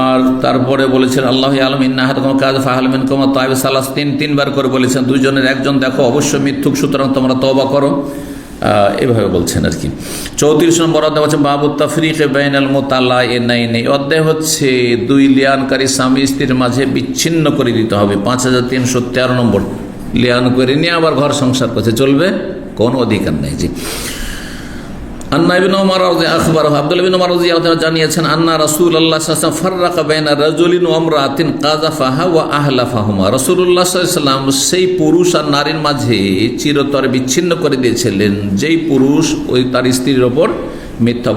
আর তারপরে বলেছেন আল্লাহু আ'লাম ইন্না আহাদাকুম কাযা ফাহাল মিনকুম তাইব, সালাস, তিনবার করে বলেছেন, দুইজনের একজন দেখো অবশ্য মিথ্যুক, সুতরাং তোমরা তওবা করো, এভাবে বলছেন আর কি। 34 নম্বর অধ্যায় হচ্ছে বাবু তাফরিক বাইনাল মুতালাইনাইনি, অধ্যায় হচ্ছে দুই লিয়ানকারী স্বামী স্ত্রীর মাঝে বিচ্ছিন্ন করে দিতে হবে। 5313 নম্বর, লিয়ান করে নিয়ে আবার ঘর সংসার করছে, চলবে, কোনো অধিকার নেই। জি, আন্না ইবনে ওমর আখবরাহু, আব্দুল্লাহ ইবনে ওমর রাদিয়াল্লাহু তাআলা জানিয়েছেন, আন্না রাসূলুল্লাহ সাল্লাল্লাহু আলাইহি ওয়াসাল্লাম ফাররাকা বাইনা রাজুলিন ওয়া ইমরাতিন কাযাফাহা ওয়া আহলাফাহুমা, রাসূলুল্লাহ সাল্লাল্লাহু আলাইহি ওয়াসাল্লাম সেই পুরুষ আর নারীর মাঝে চিরতরে বিচ্ছিন্ন করে দিয়েছিলেন যেই পুরুষ ওই তার স্ত্রীর ওপর মিথ্যা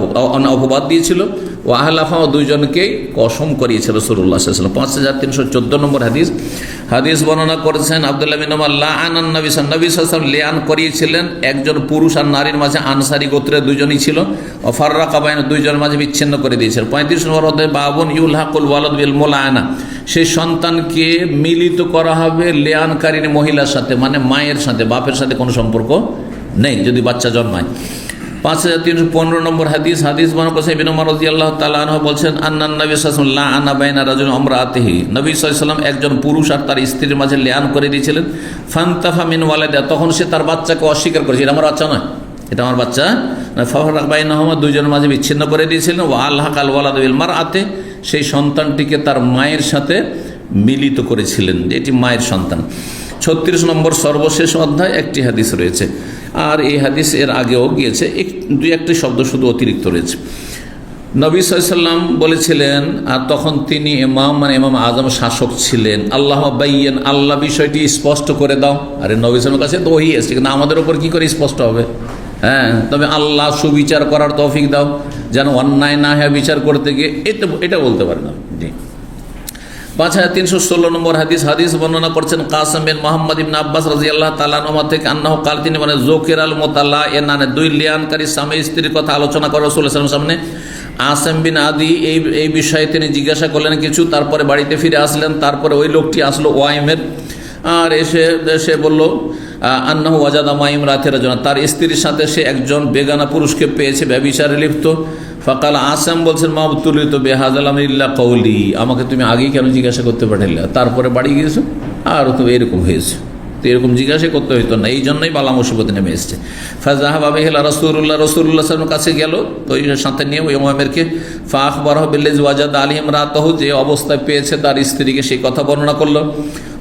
অপবাদ দিয়েছিল, ও আহলাফাহুমা, দুইজনকেই কসম করিয়েছিল রাসূলুল্লাহ সাল্লাল্লাহু আলাইহি ওয়াসাল্লাম। 5314 নম্বর হাদিস বর্ণনা করেছেন আব্দুল্লাহ বিন ওমর, লাআনান নবী সাল্লাল্লাহু আলাইহি ওয়াসাল্লাম লিআন করিয়েছিলেন একজন পুরুষ আর নারীর মাঝে, আনসারী গোত্রের দুজনই ছিল, ও ফাররাকা বাইনা, দুইজনের মাঝে বিচ্ছিন্ন করে দিয়েছিলেন। 35 নম্বর অধ্যায় বাবুন ইউলহাকুল ওয়ালাদ বিল মুলাআনা, সেই সন্তানকে মিলিত করা হবে লিআনকারীর মহিলার সাথে, মানে মায়ের সাথে, বাপের সাথে কোনো সম্পর্ক নেই যদি বাচ্চা জন্মায়। 5315 নম্বর হাদিস বর্ণনা করেছেন ইবনে ওমর রাদিয়াল্লাহু তাআলা আনহু, বলছেন আন্নান নবী সাল্লাল্লাহু আলাইহি ওয়াসাল্লাম লাআনা বাইনা রাজুলিন ওয়া ইমরাতিহি, নবী সাল্লাল্লাহু আলাইহি ওয়াসাল্লাম একজন পুরুষ আর তার স্ত্রীর মাঝে লিআন করে দিয়েছিলেন। ফান্তাফা মিন ওয়ালাদা, তখন সে তার বাচ্চাকে অস্বীকার করেছে, এটা আমার বাচ্চা নয়, এটা আমার বাচ্চা নয়। ফারাক বাইনাহুমা, দুইজনের মাঝে বিচ্ছিন্ন করে দিয়েছিলেন। ওয়া আলহাকাল ওয়ালাদ বিল মারআতি, সেই সন্তানটিকে তার মায়ের সাথে মিলিত করেছিলেন, এটি মায়ের সন্তান। 36 নম্বর সর্বশেষ অধ্যায়, একটি হাদিস রয়েছে, আর এই হাদিস এর আগেও গিয়েছে, দুই একটি শব্দ শুধু অতিরিক্ত রয়েছে। নবী সাল্লাল্লাহু আলাইহি ওয়াসাল্লাম বলেছিলেন, আর তখন তিনি ইমাম, মানে ইমাম আজম, শাসক ছিলেন, আল্লাহ বাইয়ান, আল্লাহ বিষয়টি স্পষ্ট করে দাও। আরে নবী সাল্লাল্লাহু আলাইহি ওয়াসাল্লামের কাছে তো ওহী এসেছে, কিন্তু আমাদের উপর কি করে স্পষ্ট হবে? হ্যাঁ, তবে আল্লাহ সুবিচার করার তৌফিক দাও, যেন অন্যায় না হয় বিচার করতে গিয়ে, এটা বলতে পারে না। জি, 5316 নম্বর হাদিস বর্ণনা করছেন কাসিম বিন মুহাম্মদ ইবনে আব্বাস রাদিয়াল্লাহু তাআলা আনহুমা থেকে, আন্নাহু কাল, তিনি বলেন, যুকিরাল মুতালাইনান, দুই লিয়ানকারী স্বামী স্ত্রীর কথা আলোচনা করে রাসূলুল্লাহ সাল্লাল্লাহু আলাইহি ওয়াসাল্লামের সামনে। আসেম বিন আদি এই বিষয়ে তিনি জিজ্ঞাসা করলেন কিছু, তারপরে বাড়িতে ফিরে আসলেন। তারপরে ওই লোকটি আসলো ওয়াইমের, আর এসে বলল আন্নাহু ওয়াজাদা মা ইমরাতি রাজুলান, তার স্ত্রীর সাথে সে একজন বেগানা পুরুষকে পেয়েছে, ব্যভিচারে লিপ্ত। ফাকাল আসাম বলছেন মা উতুলিত বেহাজাল ইল্লা কওলি, আমাকে তুমি আগেই কেন জিজ্ঞাসা করতে পাঠাইলে, তারপরে বাড়ি গিয়েছো আর তো এরকম হয়েছে, তো এরকম জিজ্ঞাসা করতে হইতো না, এই জন্যই বালা মুসিবত নেমে এসছে। ফাজাহাবা বিহিল রাসূলুল্লাহ, রাসূলুল্লাহ সাল্লাল্লাহু কাছে গেল ওই সাথে নিয়ে ওই উমাইরকে। ফাআখবারাহু বিল্লাযী ওয়াজাদা আলাইহি ইমরাতাহু, যে অবস্থায় পেয়েছে তার স্ত্রীকে, সেই কথা বর্ণনা করলো।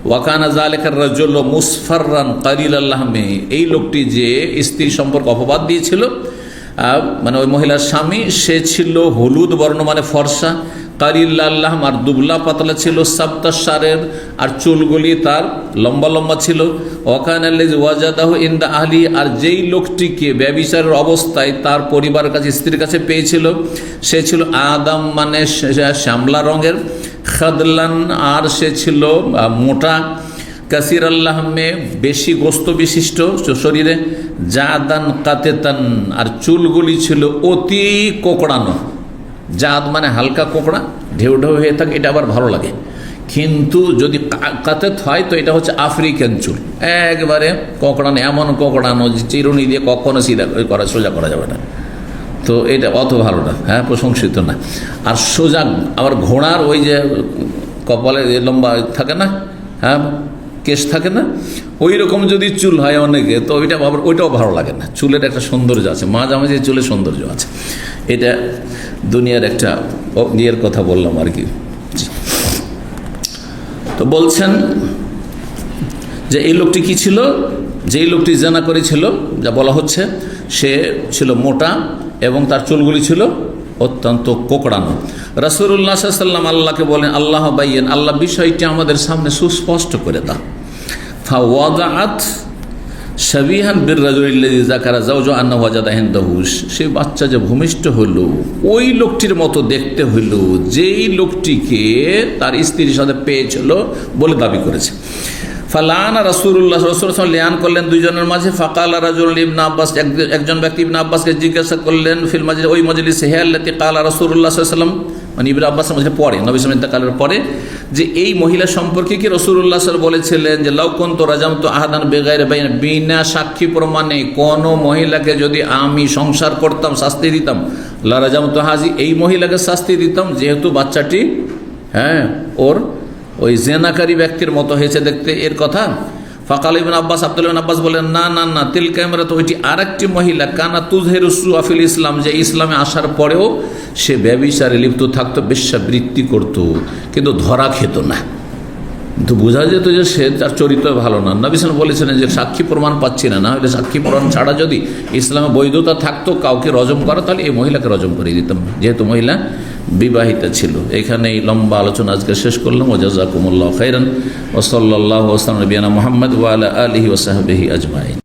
ওয়াকানা যালিকা রাজুলু মুসফাররান কালিলাল লাহমি, এই লোকটি যে স্ত্রী সম্পর্কে অপবাদ দিয়েছিল, মানে ওই মহিলার স্বামী, সে ছিল হলুদ বর্ণ মানে ফর্সা, কালিলাল্লাহ আর দুবলা পাতলা ছিল, সাবতাসারের আর চুলগুলি তার লম্বা লম্বা ছিল। ওয়াকানাল্লাযী ওয়াজাদাহু ইনদা আহলি, আর যেই লোকটিকে ব্যভিচারের অবস্থায় তার পরিবারের কাছে, স্ত্রীর কাছে পেয়েছিল, সে ছিল আদম মানে শ্যামলা রঙের, খাদলান আর সে ছিল মোটা, কাসির আল্লাহমে বেশি গোস্ত বিশিষ্ট শরীরে, জাদান কাতেতান আর চুলগুলি ছিল অতি কোকড়ানো। জাদ মানে হালকা কোকড়া, ঢেউ ঢেউ হয়ে থাকে, এটা আবার ভালো লাগে। কিন্তু যদি কাতেত হয় তো এটা হচ্ছে আফ্রিকান চুল, একবারে কোকড়ানো, এমন কোকড়ানো চিরুনি দিয়ে কখনো সিধা করা সোজা করা যাবে না, তো এটা অত ভালো না, হ্যাঁ প্রশংসিত না। আর সোজা আবার ঘোড়ার ওই যে কপালে লম্বা থাকে না, হ্যাঁ কেশ থাকে না, ওই রকম যদি চুল হয় অনেকে, তো ওইটা আবার ওইটাও ভালো লাগে না। চুলের একটা সৌন্দর্য আছে, মাঝামাঝি চুলের সৌন্দর্য আছে, এটা দুনিয়ার একটা ইয়ের কথা বললাম আর কি। তো বলছেন যে এই লোকটি কি ছিল, যেই লোকটি জানা করেছিল, যা বলা হচ্ছে, সে ছিল মোটা এবং তার চুলগুলি ছিল অত্যন্ত কোকড়ানো। রাসূলুল্লাহ সাল্লাল্লাহু আলাইহি ওয়াসাল্লাম আল্লাহকে বলেন, আল্লাহ বাইয়ান, আল্লাহ বিষয়টি আমাদের সামনে সুস্পষ্ট করে দাও। ফাওয়াদাআত শাবিহান বিররাজুলিল্লাযী যাকারা যাওজু আন্নাহু ওয়াজাদা ইনদাহু, সেই বাচ্চা যে ভূমিষ্ঠ হলো ওই লোকটির মতো দেখতে হইল যেই লোকটিকে তার স্ত্রীর সাথে পেয়েছিল বলে দাবি করেছে। ফালানা রাসূলুল্লাহ সাল্লাল্লাহু আলাইহি ওয়াসাল্লাম লিয়ান করলেন দুইজনের মাঝে। ফাকালা রাজুলুন ইবনে আব্বাস, একজন ব্যক্তি ইবনে আব্বাসকে জিজ্ঞাসা করলেন, ফিল মাজলিস, ওই মজলিসে, হে আল্লাতী কালা রাসূলুল্লাহ সাল্লাল্লাহু আলাইহি ওয়াসাল্লাম, মানে ইবনে আব্বাসের মধ্যে পড়ে নবী সাল্লাল্লাহু আলাইহি ওয়াসাল্লাম ইন্তেকালের পরে, যে এই মহিলা সম্পর্কে কি রাসূলুল্লাহ সাল্লাল্লাহু আলাইহি ওয়াসাল্লাম বলেছিলেন যে লাউ কুনতু রাজামতু আহাদান বিগাইরি বাইন, বিনা সাক্ষী প্রমাণে কোন মহিলাকে যদি আমি সংসার করতাম, শাস্তি দিতাম, লা রাজামতু হাজি, এই মহিলাকে শাস্তি দিতাম, যেহেতু বাচ্চাটি ওর ওই জেনাকারী ব্যক্তির মতো হয়েছে দেখতে, এর কথা। ফাকাল ইবনে আব্বাস, আব্দুল্লাহ ইবনে আব্বাস বলেন, না না না, তিলকা ইমরাত, ওইটি আরেকটি মহিলা, কানা তুযহিরু সুআ ফিল ইসলাম, যে ইসলামে আসার পরেও সে ব্যভিচারে লিপ্ত থাকতো, বেশ্যাবৃত্তি করত, কিন্তু ধরা খেত না, কিন্তু বোঝা যেত যে সে তার চরিত্র ভালো না। নবী সাল্লাল্লাহু আলাইহি ওয়াসাল্লাম বলেছিলেন যে সাক্ষী প্রমাণ পাচ্ছি না, না হলে সাক্ষী প্রমাণ ছাড়া যদি ইসলামে বৈধতা থাকতো কাউকে রজম করা, তাহলে এই মহিলাকে রজম করে দিতাম, যেহেতু মহিলা বিবাহিতা ছিল। এখানেই লম্বা আলোচনা আজকে শেষ করলাম। ওয়া জাযাকুমুল্লাহু খাইরান ওয়া সাল্লাল্লাহু ওয়া সাল্লাম নবিয়ানা মুহাম্মদ ওয়া আলা আলিহি ওয়া সাহবিহি আজমাইন।